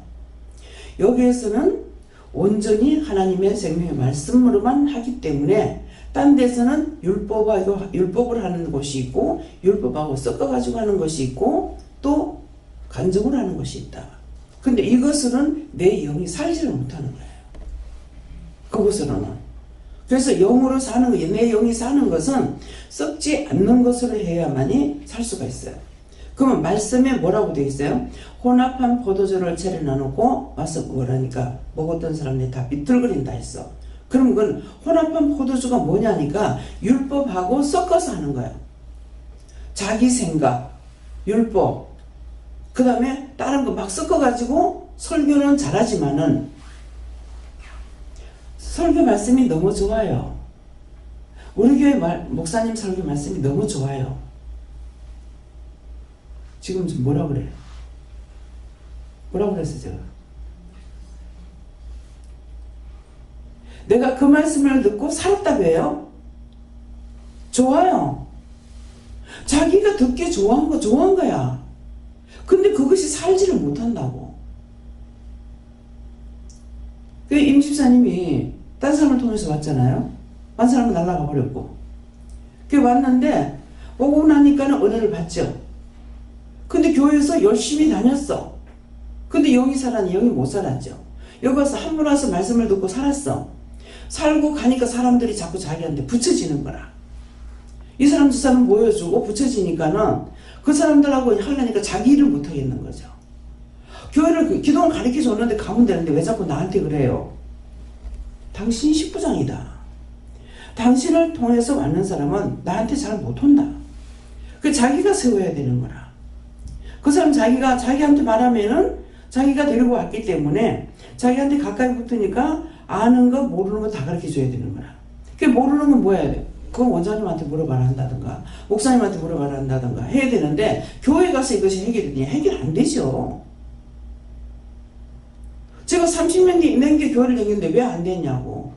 여기에서는 온전히 하나님의 생명의 말씀으로만 하기 때문에 딴 데서는 율법을 하는 곳이 있고 율법하고 섞어가지고 하는 것이 있고 또 간증을 하는 것이 있다. 근데 이것으로는 내 영이 살지를 못하는 거예요. 그곳으로는. 그래서 영으로 사는 거, 내 영이 사는 것은 썩지 않는 것으로 해야만이 살 수가 있어요. 그러면 말씀에 뭐라고 되어 있어요? 혼합한 포도주를 차려 나누고 와서 먹으라니까 먹었던 사람들이 다 비틀거린다 했어. 그럼 그건 혼합한 포도주가 뭐냐니까 율법하고 섞어서 하는 거예요. 자기 생각, 율법, 그 다음에 다른 거 막 섞어가지고 설교는 잘하지만은 설교 말씀이 너무 좋아요. 우리 교회 목사님 설교 말씀이 너무 좋아요. 지금 좀 뭐라 그래요? 뭐라 그랬어 제가? 내가 그 말씀을 듣고 살았다고 해요? 좋아요. 자기가 듣기 좋아한 거 좋아한 거야. 근데 그것이 살지를 못한다고. 그 임집사님이 딴 사람을 통해서 왔잖아요. 딴 사람은 날아가 버렸고. 그 왔는데 오고 나니까는 은혜를 받죠. 근데 교회에서 열심히 다녔어. 근데 영이 살았니? 영이 못 살았죠. 여기 와서 한 번 와서 말씀을 듣고 살았어. 살고 가니까 사람들이 자꾸 자기한테 붙여지는 거라. 이 사람 저 사람 보여주고 붙여지니까는 그 사람들하고 하려니까 자기 일을 못하겠는 거죠. 교회를 기도는 가르쳐 줬는데 가면 되는데 왜 자꾸 나한테 그래요? 당신이 식부장이다. 당신을 통해서 왔는 사람은 나한테 잘 못온다. 그 자기가 세워야 되는 거라. 그 사람 자기한테 말하면은 자기가 데리고 왔기 때문에 자기한테 가까이 붙으니까 아는 거 모르는 거 다 가르쳐 줘야 되는 거라. 그 모르는 건 뭐 해야 돼? 그건 원장님한테 물어봐라 한다든가 목사님한테 물어봐라 한다든가 해야 되는데 교회 가서 이것이 해결되냐? 해결 안 되죠. 제가 30년 넘게 교회를 다녔는데 왜 안 됐냐고.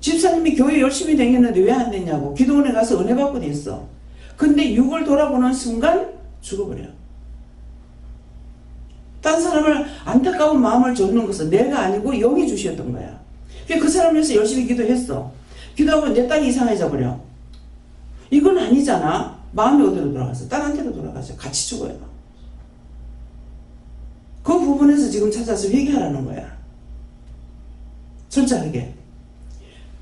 집사님이 교회 열심히 다녔는데 왜 안 됐냐고. 기도원에 가서 은혜 받고 됐어. 근데 6월 돌아보는 순간 죽어버려. 딴 사람을 안타까운 마음을 줬는 것은 내가 아니고 영이 주셨던 거야. 그 사람을 위해서 열심히 기도했어. 기도하고 내 딸이 이상해져 버려. 이건 아니잖아. 마음이 어디로 돌아갔어? 딸한테로 돌아가죠. 같이 죽어요. 그 부분에서 지금 찾아서 회개하라는 거야. 철저하게.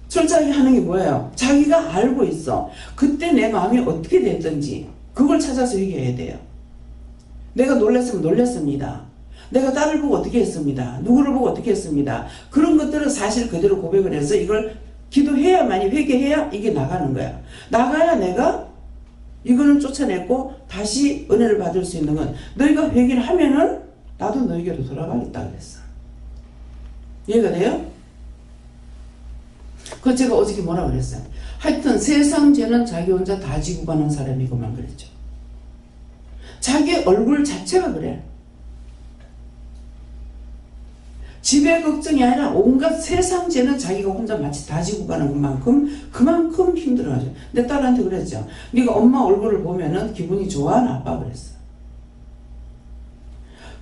철저하게 하는 게 뭐예요? 자기가 알고 있어. 그때 내 마음이 어떻게 됐든지 그걸 찾아서 회개해야 돼요. 내가 놀랐으면 놀랐습니다. 내가 딸을 보고 어떻게 했습니다. 누구를 보고 어떻게 했습니다. 그런 것들은 사실 그대로 고백을 해서 이걸 기도해야만이 회개해야 이게 나가는 거야. 나가야 내가 이거는 쫓아냈고 다시 은혜를 받을 수 있는 건 너희가 회개를 하면은 나도 너희에게로 돌아가겠다 그랬어. 이해가 돼요? 그 제가 어저께 뭐라 그랬어요? 하여튼 세상 죄는 자기 혼자 다 지고 가는 사람이고만 그랬죠. 자기 얼굴 자체가 그래. 집의 걱정이 아니라 온갖 세상 죄는 자기가 혼자 마치 다 지고 가는 그만큼 힘들어하죠. 내 딸한테 그랬죠. 네가 엄마 얼굴을 보면은 기분이 좋아 나빠 그랬어.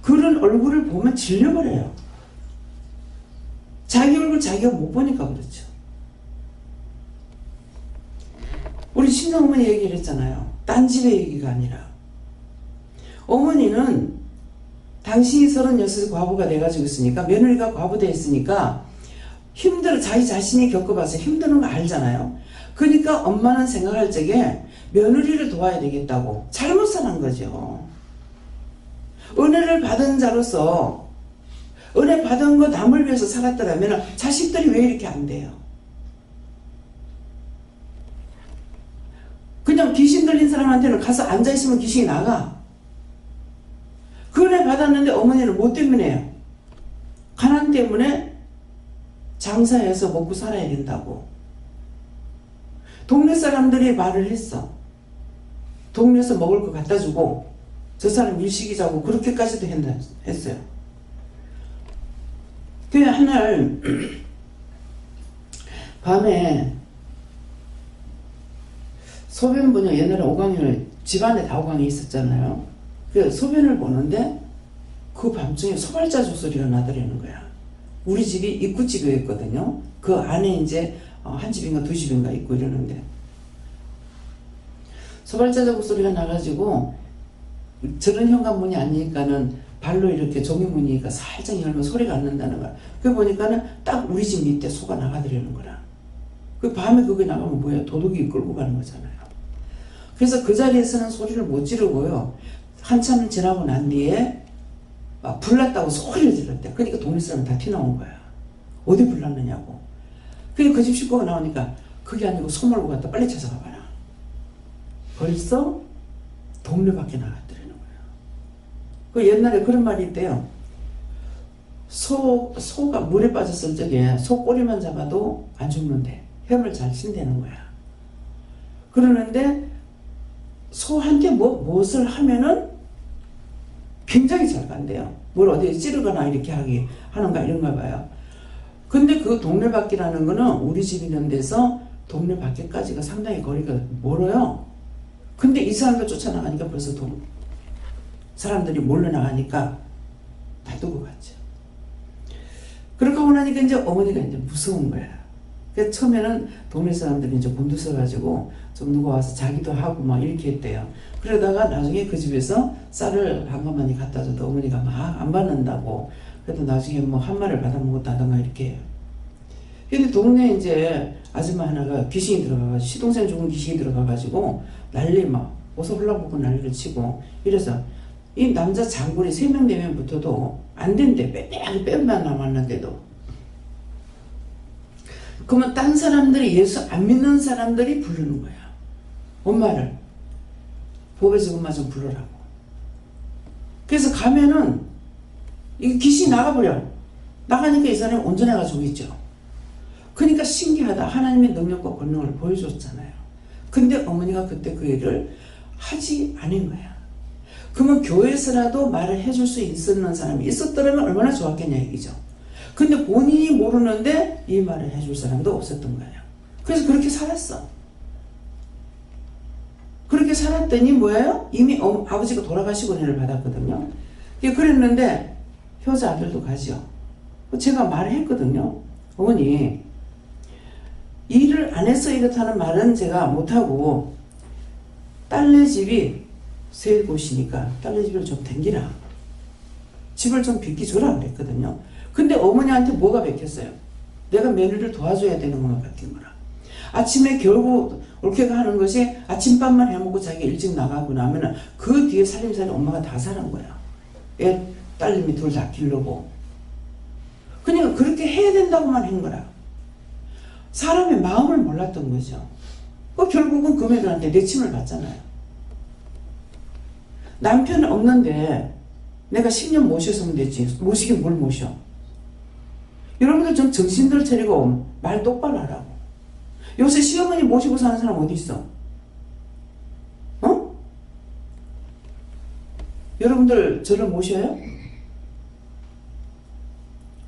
그런 얼굴을 보면 질려버려요. 자기 얼굴 자기가 못 보니까 그렇죠. 우리 친정어머니 얘기를 했잖아요. 딴 집의 얘기가 아니라. 어머니는 당신이 36세 과부가 돼가지고 있으니까 며느리가 과부돼 있으니까 힘들어. 자기 자신이 겪어봐서 힘드는 거 알잖아요. 그러니까 엄마는 생각할 적에 며느리를 도와야 되겠다고 잘못 살은 거죠. 은혜를 받은 자로서 은혜 받은 거 남을 위해서 살았더라면 자식들이 왜 이렇게 안 돼요? 그냥 귀신 들린 사람한테는 가서 앉아있으면 귀신이 나가. 그 은혜 받았는데 어머니는 뭐 때문에요? 가난 때문에 장사해서 먹고 살아야 된다고. 동네 사람들이 말을 했어. 동네에서 먹을 거 갖다 주고 저 사람 일식이자고 그렇게까지도 했어요. 그래 한날 밤에 소변 보냐. 옛날에 5강을 집안에 다 5강이 있었잖아요. 그 소변을 보는데 그 밤중에 소발자주 소리가 나더라는 거야. 우리 집이 입구집이었거든요. 그 안에 이제 한 집인가 두 집인가 있고 이러는데 소발자주 소리가 나가지고 저런 현관문이 아니니까는 발로 이렇게 종이 무늬니까 살짝 열면 소리가 안 난다는 거야. 그 보니까는 딱 우리 집 밑에 소가 나가더라는 거라. 그 밤에 그게 나가면 뭐야? 도둑이 끌고 가는 거잖아요. 그래서 그 자리에서는 소리를 못 지르고요. 한참 지나고 난 뒤에 막 불났다고 소리를 질렀대. 그러니까 동네 사람 다 튀어나온 거야. 어디 불났느냐고. 그 집 식구가 나오니까 그게 아니고 소 몰고 갔다 빨리 찾아가 봐라. 벌써 동네 밖에 나갔더라는 거예요. 그 옛날에 그런 말이 있대요. 소가 물에 빠졌을 적에 소 꼬리만 잡아도 안 죽는데 햄을 잘 친다는 거야. 그러는데 소한테 무엇을 하면은 굉장히 잘 간대요. 뭘 어디에 찌르거나 이렇게 하는가 이런가 봐요. 근데 그 동네 밖이라는 거는 우리 집 있는 데서 동네 밖에까지가 상당히 거리가 멀어요. 근데 이 사람들 쫓아나가니까 벌써 사람들이 몰려 나가니까 다 두고 갔죠. 그렇게 하고 나니까 이제 어머니가 이제 무서운 거야. 그래서 처음에는 동네 사람들이 이제 곤두서가지고 좀 누가 와서 자기도 하고 막 이렇게 했대요. 그러다가 나중에 그 집에서 쌀을 한 가마니 갖다 줘도 어머니가 막 안 받는다고. 그래도 나중에 뭐 한 마리를 받아 먹었다던가 이렇게 해요. 근데 동네에 이제 아줌마 하나가 귀신이 들어가가지고, 시동생 죽은 귀신이 들어가가지고 난리 막 옷을 홀라보고 난리를 치고 이래서 이 남자 장군이 3명 4명 붙어도 안 된대. 빼만 남았는데도. 그러면 딴 사람들이 예수 안 믿는 사람들이 부르는 거야. 엄마를 보배지 엄마 좀 부르라고. 그래서 가면은 이 귀신이 나가버려. 나가니까 이 사람이 온전해가지고 있죠. 그러니까 신기하다. 하나님의 능력과 권능을 보여줬잖아요. 근데 어머니가 그때 그 얘기를 하지 않은 거야. 그러면 교회에서라도 말을 해줄 수 있었는 사람이 있었더라면 얼마나 좋았겠냐 얘기죠. 근데 본인이 모르는데 이 말을 해줄 사람도 없었던 거예요. 그래서 그렇게 살았어. 그렇게 살았더니 뭐예요? 이미 아버지가 돌아가시고 은혜를 받았거든요. 그랬는데 효자 아들도 가죠. 제가 말을 했거든요. 어머니, 일을 안 해서 이렇다는 말은 제가 못하고 딸네 집이 세 곳이니까 딸네 집을 좀 댕기라. 집을 좀 비켜줘라 그랬거든요. 근데 어머니한테 뭐가 베꼈어요? 내가 며느리를 도와줘야 되는 것만 베낀 거라. 아침에 결국 올케가 하는 것이 아침밥만 해먹고 자기 일찍 나가고 나면은 그 뒤에 살림살이 엄마가 다 사는 거야. 애 딸님이 둘 다 기르고. 그러니까 그렇게 해야 된다고만 한 거라. 사람의 마음을 몰랐던 거죠. 결국은 그 며느리한테 내침을 받잖아요. 남편 없는데 내가 10년 모셨으면 됐지. 모시긴 뭘 모셔. 여러분들 좀 정신들 차리고 말 똑바로 하라고. 요새 시어머니 모시고 사는 사람 어디 있어? 어? 여러분들 저를 모셔요?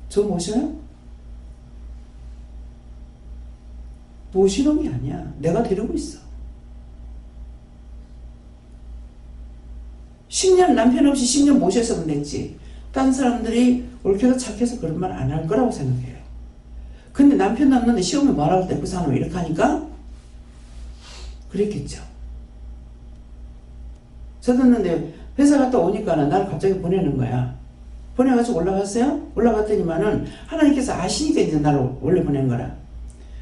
저 모셔요? 모시는 게 아니야. 내가 데리고 있어. 10년 남편 없이 10년 모셨으면 됐지. 딴 사람들이 올케가 착해서 그런 말 안 할 거라고 생각해요. 근데 남편 없는데 시험을 말할 때 그 사람 이렇게 하니까 그랬겠죠. 저도 있는데 회사 갔다 오니까는 나를 갑자기 보내는 거야. 보내가지고 올라갔어요? 올라갔더니만은 하나님께서 아시니까 이제 나를 원래 보낸 거라.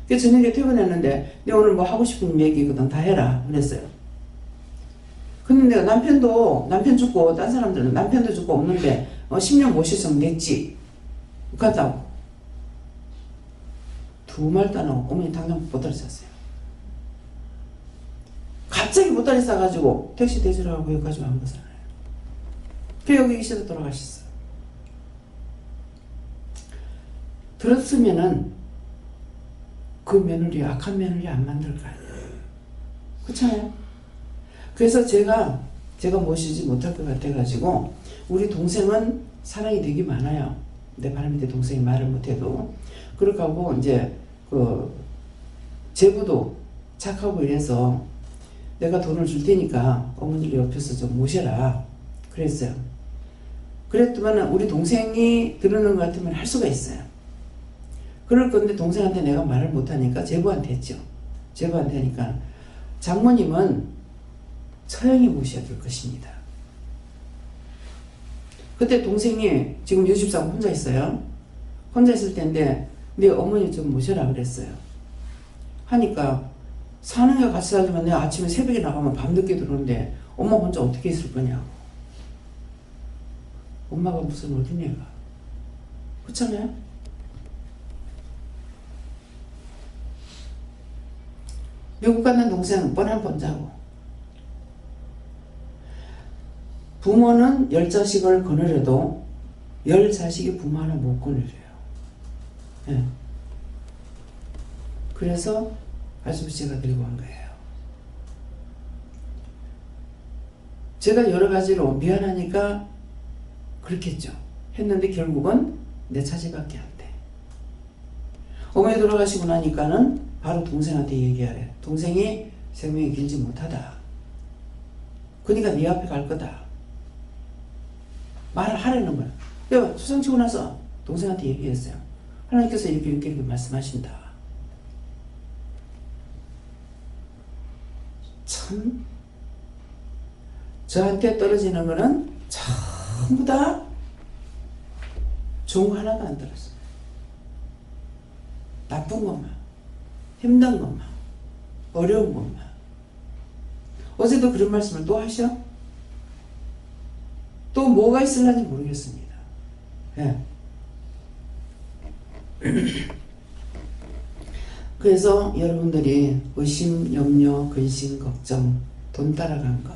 그래서 저녁에 퇴근했는데 내 오늘 뭐 하고 싶은 얘기거든. 다 해라. 그랬어요. 근데 내가 남편 죽고 딴 사람들은 남편도 죽고 없는데 10년 모셨으면 됐지. 갔다고. 두 말도 안 하고 어머니 당장 보따리 쌌어요. 갑자기 보따리 싸가지고 택시 대절하고 여기까지 온 거잖아요. 그 여기 계시다 돌아가셨어요. 들었으면은 그 며느리 악한 며느리 안 만들 거 아니에요. 그렇잖아요. 그래서 제가 모시지 못할 것 같아가지고 우리 동생은 사랑이 되게 많아요. 내 발밑에 동생이 말을 못해도. 그렇게 하고 이제 그 제부도 착하고 이래서 내가 돈을 줄 테니까 어머니를 옆에서 좀 모셔라 그랬어요. 그랬더만 우리 동생이 들으는 것 같으면 할 수가 있어요. 그럴 건데 동생한테 내가 말을 못하니까 제부한테 했죠. 제부한테 하니까 장모님은 처형이 모셔야 될 것입니다. 그때 동생이 지금 요집사고 혼자 있어요. 혼자 있을 때인데 네 어머니 좀 모셔라 그랬어요. 하니까 사는 게 같이 살지만 내가 아침에 새벽에 나가면 밤늦게 들어오는데 엄마 혼자 어떻게 있을 거냐고. 엄마가 무슨 어린애가. 그렇잖아요? 미국 가는 동생 뻔한 본자고. 부모는 10자식을 거느려도 10자식이 부모 하나 못 거느려요. 예. 그래서 아줌씨가 들고 간 거예요. 제가 여러 가지로 미안하니까 그렇겠죠. 했는데 결국은 내 차지밖에 안 돼. 어머니 돌아가시고 나니까는 바로 동생한테 얘기하래. 동생이 생명이 길지 못하다. 그러니까 네 앞에 갈 거다. 말을 하라는 거야. 내가 수상치고 나서 동생한테 얘기했어요. 하나님께서 이렇게 말씀하신다. 참 저한테 떨어지는 거는 전부 다 좋은 거 하나도 안 들었어요. 나쁜 것만, 힘든 것만, 어려운 것만. 어제도 그런 말씀을 또 하셔? 또 뭐가 있을런지 모르겠습니다. 예. 그래서 여러분들이 의심, 염려, 근심, 걱정, 돈 따라간 거,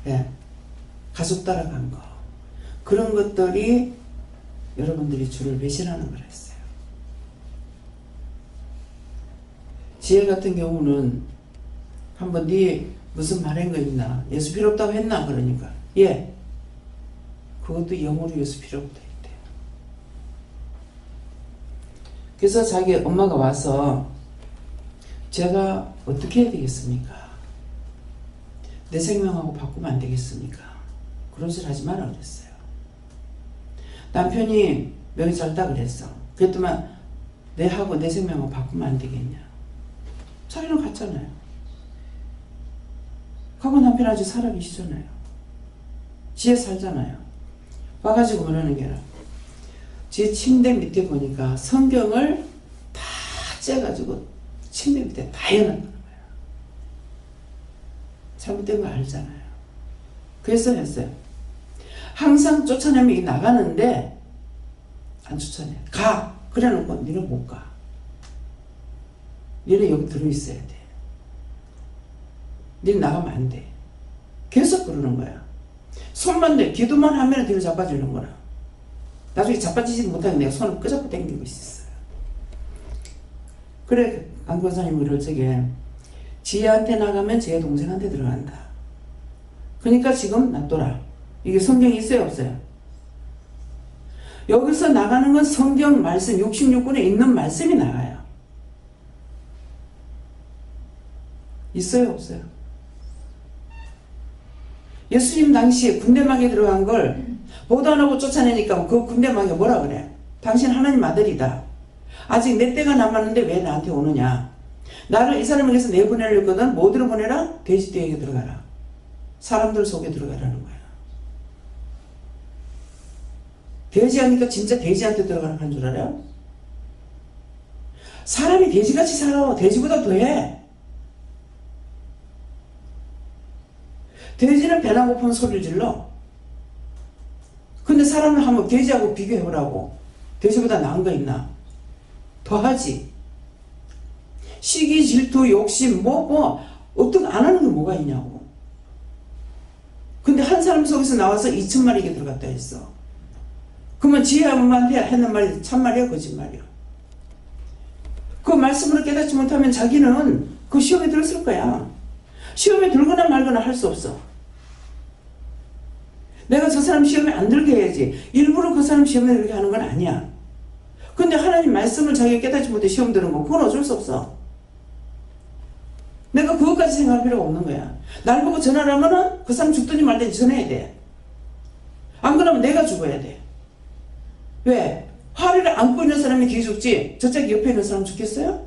예. 가족 따라간 거, 그런 것들이 여러분들이 주를 배신하는 걸 했어요. 지혜 같은 경우는 한번 네 무슨 말한 거 있나? 예수 필요 없다고 했나? 그러니까 예. 그것도 영어로 예수 필요 없다 했대요. 그래서 자기 엄마가 와서 제가 어떻게 해야 되겠습니까? 내 생명하고 바꾸면 안 되겠습니까? 그런 소리 하지 마라 그랬어요. 남편이 명이 짧다 그랬어. 그랬더만 내하고 내 생명하고 바꾸면 안 되겠냐? 자기는 갔잖아요. 가고 남편 아직 살아계시잖아요. 지혜 살잖아요. 와가지고 뭐라는 게라. 제 침대 밑에 보니까 성경을 다 째가지고 침대 밑에 다 해놓는 거예요. 잘못된 거 알잖아요. 그래서 했어요. 항상 쫓아내면 이 나가는데 안 쫓아내. 가! 그래 놓고 니는 못 가. 니는 여기 들어있어야 돼. 니는 나가면 안 돼. 계속 그러는 거야. 손만 대, 기도만 하면 뒤로 자빠지는 거라. 나중에 자빠지지 못하게 내가 손을 끄잡고 당기고 있었어요. 그래, 강권사님이 그럴 적에 지혜한테 나가면 제 동생한테 들어간다. 그러니까 지금 놔둬라. 이게 성경이 있어요, 없어요? 여기서 나가는 건 성경 말씀, 66권에 있는 말씀이 나가요. 있어요, 없어요? 예수님 당시에 군대막에 들어간 걸 보도 안 하고 쫓아내니까 그 군대막에 뭐라 그래? 당신 하나님 아들이다. 아직 내 때가 남았는데 왜 나한테 오느냐? 나를 이 사람을 위해서 내보내려고 했거든. 뭐 어디로 보내라? 돼지떼에게 들어가라. 사람들 속에 들어가라는 거야. 돼지 하니까 진짜 돼지한테 들어가라고 한 줄 알아요? 사람이 돼지같이 살아. 돼지보다 더해. 돼지는 배나 고픈 소리를 질러. 근데 사람을 한번 돼지하고 비교해보라고. 돼지보다 나은 거 있나? 더하지. 시기, 질투, 욕심, 어떤 안 하는 게 뭐가 있냐고. 근데 한 사람 속에서 나와서 2,000마리에게 들어갔다 했어. 그러면 지혜 엄마한테 했는 말이 참말이야, 거짓말이야? 그 말씀으로 깨닫지 못하면 자기는 그 시험에 들었을 거야. 시험에 들거나 말거나 할 수 없어. 내가 저 사람 시험에 안 들게 해야지. 일부러 그 사람 시험에 들게 하는 건 아니야. 근데 하나님 말씀을 자기가 깨닫지 못해 시험 들은 거, 그건 어쩔 수 없어. 내가 그것까지 생각할 필요가 없는 거야. 날 보고 전화를 하면은 그 사람 죽든지 말든지 전해야 돼. 안 그러면 내가 죽어야 돼. 왜? 화를 안고 있는 사람이 뒤에 죽지 저쪽 옆에 있는 사람 죽겠어요?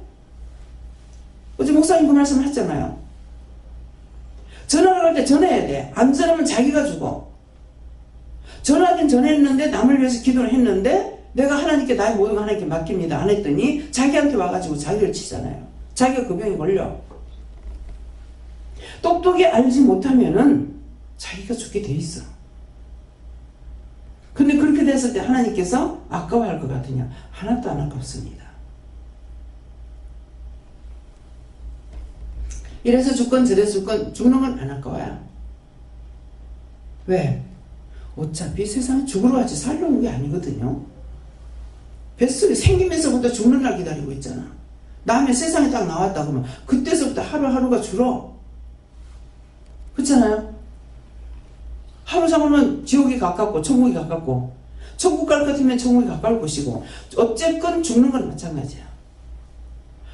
어제 목사님 그 말씀 하셨잖아요. 전화를 할 때 전해야 돼. 안 전하면 자기가 죽어. 전하긴 전했는데 남을 위해서 기도를 했는데 내가 하나님께 나의 모든 걸 하나님께 맡깁니다 안 했더니 자기한테 와가지고 자기를 치잖아요. 자기가 그 병이 걸려. 똑똑히 알지 못하면은 자기가 죽게 돼 있어. 근데 그렇게 됐을 때 하나님께서 아까워할 것 같으냐? 하나도 안 아깝습니다. 이래서 죽건 저래서 죽건 죽는 건 안 아까워요. 왜? 어차피 세상에 죽으러 왔지 살러 온 게 아니거든요. 뱃속에 생기면서부터 죽는 날 기다리고 있잖아. 다음에 세상에 딱 나왔다 그러면 그때서부터 하루하루가 줄어. 그렇잖아요? 하루 잡으면 지옥이 가깝고 천국이 가깝고 천국 갈 것 같으면 천국이 가까울 것이고 어쨌건 죽는 건 마찬가지야.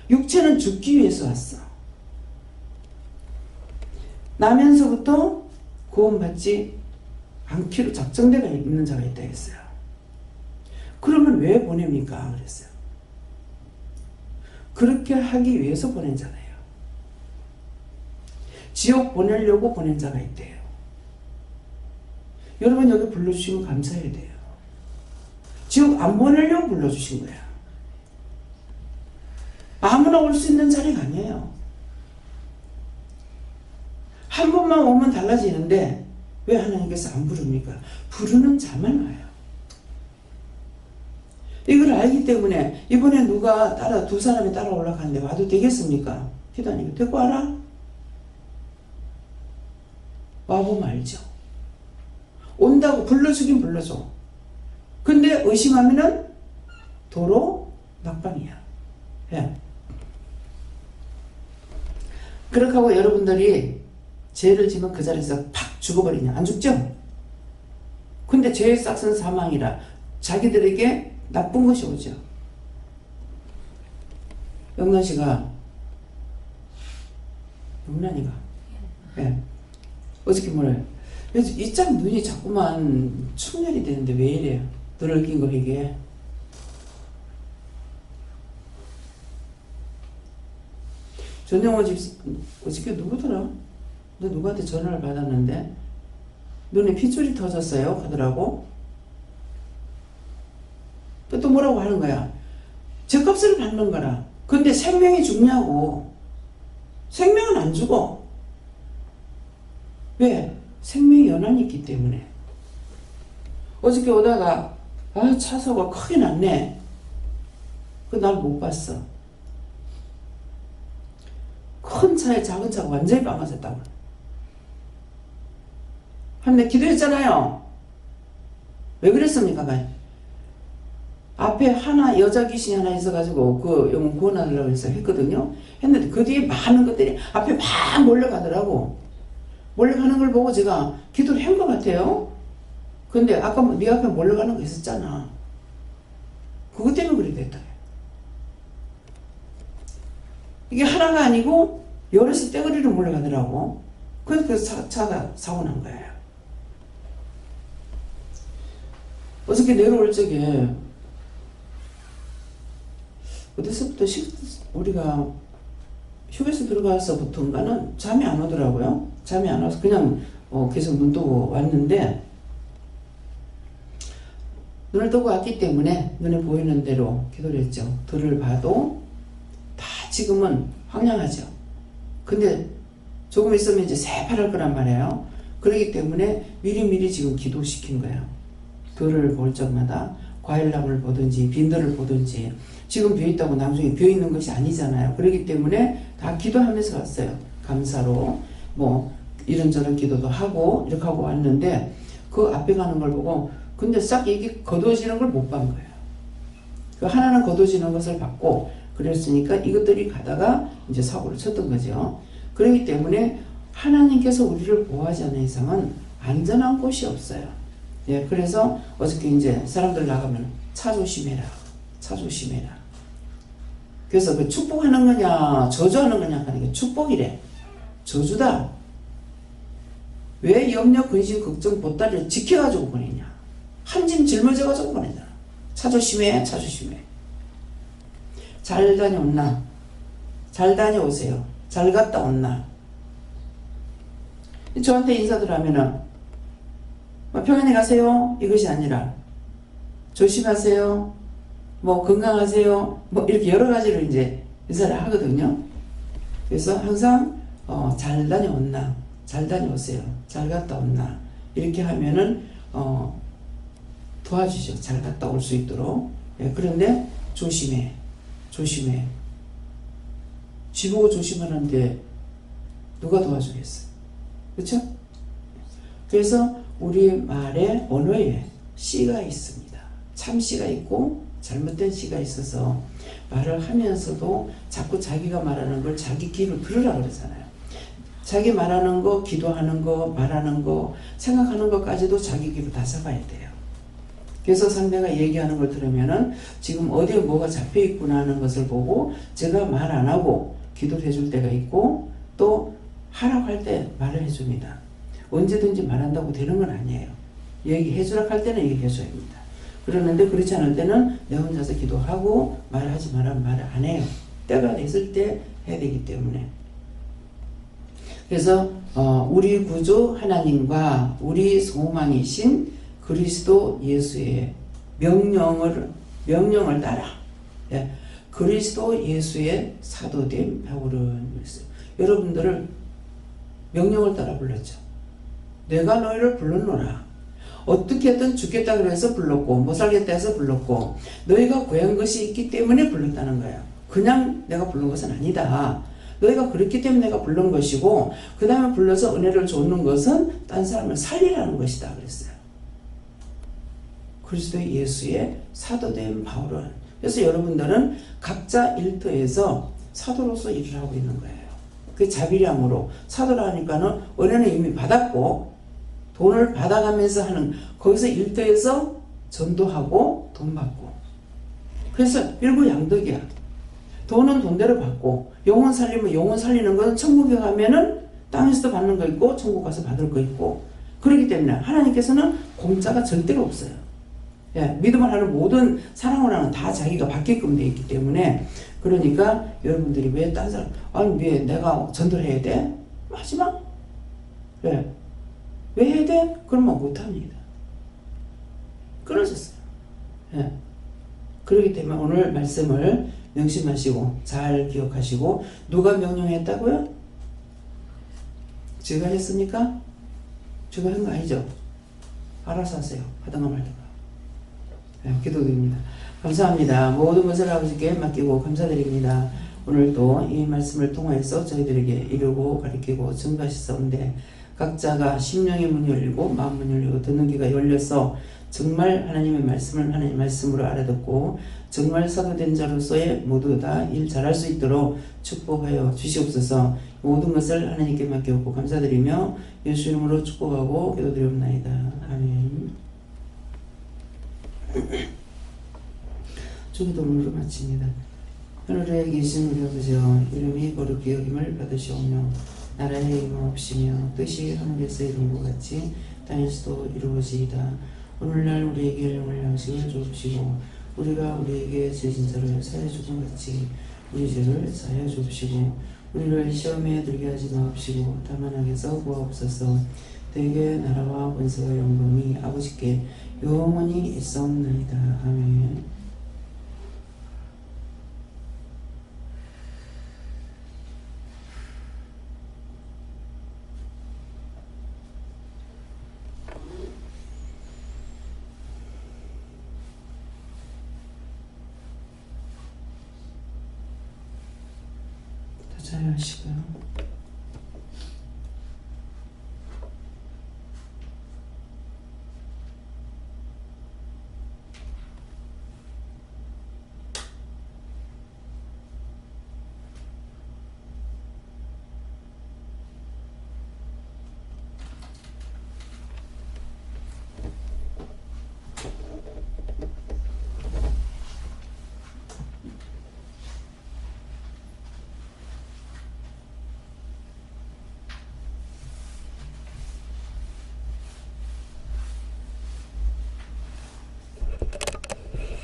육체는 죽기 위해서 왔어. 나면서부터 구원받지 않기로 작정되어 있는 자가 있다 했어요. 그러면 왜 보냅니까? 그랬어요. 그렇게 하기 위해서 보낸 자예요. 지옥 보내려고 보낸 자가 있대요. 여러분 여기 불러주시면 감사해야 돼요. 지옥 안 보내려고 불러주신 거야. 아무나 올 수 있는 자리가 아니에요. 한 번만 오면 달라지는데 왜 하나님께서 안 부릅니까? 부르는 자만 와요. 이걸 알기 때문에 이번에 누가 두 사람이 따라 올라가는데 와도 되겠습니까? 기도하니까 데리고 와라. 와보면 알죠. 온다고 불러주긴 불러줘. 근데 의심하면은 도로 막방이야. 예. 그렇게 하고 여러분들이 죄를 지면 그 자리에서 팍 죽어버리냐? 안 죽죠? 근데 죄의 싹은 사망이라 자기들에게 나쁜 것이 오죠. 영란이가 예. 어저께 뭐래요? 이짝 눈이 자꾸만 충혈이 되는데 왜 이래요? 눈을 낀 거 이게. 전영호 집 어저께 누구더라? 너 누구한테 전화를 받았는데 눈에 핏줄이 터졌어요 하더라고. 또 뭐라고 하는 거야? 죗값을 받는 거라. 근데 생명이 죽냐고. 생명은 안 죽어. 왜? 생명의 연한이 있기 때문에. 어저께 오다가 차 사고가 크게 났네. 날 못 봤어. 큰 차에 작은 차가 완전히 빵맞았다고. 한데 기도했잖아요. 왜 그랬습니까? 앞에 여자 귀신이 하나 있어가지고 그 영혼 구원하려고 해서 했거든요. 했는데 그 뒤에 많은 것들이 앞에 막 몰려가더라고. 몰려가는 걸 보고 제가 기도를 한 것 같아요. 근데 아까 네 앞에 몰려가는 거 있었잖아. 그것 때문에 그렇게 됐다. 이게 하나가 아니고 여럿이 떼거리로 몰려가더라고. 그래서 그 차가 사고 난 거예요. 어저께 내려올 적에 어디서부터 우리가 휴게소 들어가서부터인가는 잠이 안 오더라고요. 잠이 안 와서 그냥 계속 눈 뜨고 왔는데 눈을 뜨고 왔기 때문에 눈에 보이는 대로 기도를 했죠. 들을 봐도 다 지금은 황량하죠. 근데 조금 있으면 이제 새파랄 거란 말이에요. 그렇기 때문에 미리미리 지금 기도시킨 거예요. 들을 볼 적마다 과일나무를 보든지 빈들을 보든지 지금 비어있다고 나중에 비어있는 것이 아니잖아요. 그렇기 때문에 다 기도하면서 왔어요. 감사로 뭐 이런저런 기도도 하고 이렇게 하고 왔는데 그 앞에 가는 걸 보고 근데 싹 이게 거두어지는 걸 못 본 거예요. 그 하나는 거두어지는 것을 봤고 그랬으니까 이것들이 가다가 이제 사고를 쳤던 거죠. 그렇기 때문에 하나님께서 우리를 보호하지 않는 이상은 안전한 곳이 없어요. 예, 그래서 어저께 이제 사람들 나가면 차 조심해라. 차 조심해라. 그래서 그 축복하는 거냐 저주하는 거냐 하는 게 축복이래. 저주다. 왜 염려 근심 걱정 보따리를 지켜가지고 보내냐. 한 짐 짊어져가지고 보내잖아. 차 조심해. 차 조심해. 잘 다녀온나. 잘 다녀오세요. 잘 갔다 온나. 저한테 인사들 하면은 뭐 평안히 가세요 이것이 아니라 조심하세요, 뭐 건강하세요, 뭐 이렇게 여러 가지로 이제 인사를 하거든요. 그래서 항상 잘 다녀왔나, 잘 다녀오세요, 잘 갔다 왔나 이렇게 하면은 도와주죠. 잘 갔다 올 수 있도록. 예, 그런데 조심해, 조심해. 쥐보고 조심하는데 누가 도와주겠어요? 그렇죠? 그래서 우리 말에 언어에 씨가 있습니다. 참 씨가 있고 잘못된 씨가 있어서 말을 하면서도 자꾸 자기가 말하는 걸 자기 귀로 들으라 그러잖아요. 자기 말하는 거, 기도하는 거, 말하는 거, 생각하는 것까지도 자기 귀로 다 잡아야 돼요. 그래서 상대가 얘기하는 걸 들으면은 지금 어디에 뭐가 잡혀 있구나 하는 것을 보고 제가 말 안 하고 기도를 해줄 때가 있고 또 하라고 할 때 말을 해줍니다. 언제든지 말한다고 되는 건 아니에요. 얘기해주라고 할 때는 얘기해줘야 합니다. 그러는데 그렇지 않을 때는 내 혼자서 기도하고 말하지 말라면 말을 안 해요. 때가 됐을 때 해야 되기 때문에. 그래서 우리 구주 하나님과 우리 소망이신 그리스도 예수의 명령을 따라, 예, 그리스도 예수의 사도된 바울은 그랬어요. 여러분들을 명령을 따라 불렀죠. 내가 너희를 불렀노라. 어떻게든 죽겠다 그래서 불렀고 못 살겠다 해서 불렀고 너희가 구한 것이 있기 때문에 불렀다는 거예요. 그냥 내가 부른 것은 아니다. 너희가 그렇기 때문에 내가 부른 것이고 그 다음에 불러서 은혜를 줬는 것은 딴 사람을 살리라는 것이다 그랬어요. 그리스도 예수의 사도된 바울은. 그래서 여러분들은 각자 일터에서 사도로서 일을 하고 있는 거예요. 그 자비량으로 사도라 하니까는 은혜는 이미 받았고 돈을 받아가면서 하는, 거기서 일터에서 전도하고 돈 받고. 그래서 일부양득이야. 돈은 돈대로 받고 영혼 살리면 영혼 살리는 것은 천국에 가면은 땅에서도 받는 거 있고 천국 가서 받을 거 있고. 그렇기 때문에 하나님께서는 공짜가 절대로 없어요. 예, 믿음을 하는 모든 사랑을 하는 다 자기가 받게끔 되어 있기 때문에. 그러니까 여러분들이 왜 딴 사람, 아니 왜 내가 전도를 해야 돼? 하지 마. 예. 왜 해야 돼? 그러면 못합니다. 끊어졌어요. 예. 그렇기 때문에 오늘 말씀을 명심하시고 잘 기억하시고. 누가 명령했다고요? 제가 했습니까? 제가 한 거 아니죠? 알아서 하세요. 하든가 말든가. 예, 기도드립니다. 감사합니다. 모든 것을 아버지께 맡기고 감사드립니다. 오늘도 이 말씀을 통해서 저희들에게 이루고 가르치고 증거하셨었는데 각자가 심령의 문이 열리고 마음 문이 열리고 듣는 귀가 열려서 정말 하나님의 말씀을 하나님의 말씀으로 알아듣고 정말 사도된 자로서의 모두 다 일 잘할 수 있도록 축복하여 주시옵소서. 모든 것을 하나님께 맡겨놓고 감사드리며 예수 이름으로 축복하고 기도드리옵나이다. 아멘. 주기도문으로 마칩니다. 하늘에 계신 우리 아버지여, 이름이 거룩히 여김을 받으시오며 나라의 임하옵시며 뜻이 하늘에서 이룬 것 같이 땅에서도 이루어지이다. 오늘날 우리에게 일용할 양식을 주옵시고 우리가 우리에게 죄진 자를 사하여 주건 같이 우리 죄를 사하여 주옵시고 우리를 시험에 들게 하지 마옵시고 다만 악에서 구하옵소서. 대개 나라와 권세와 영광이 아버지께 영원히 있사옵나이다. 아멘. 잘 하시고요.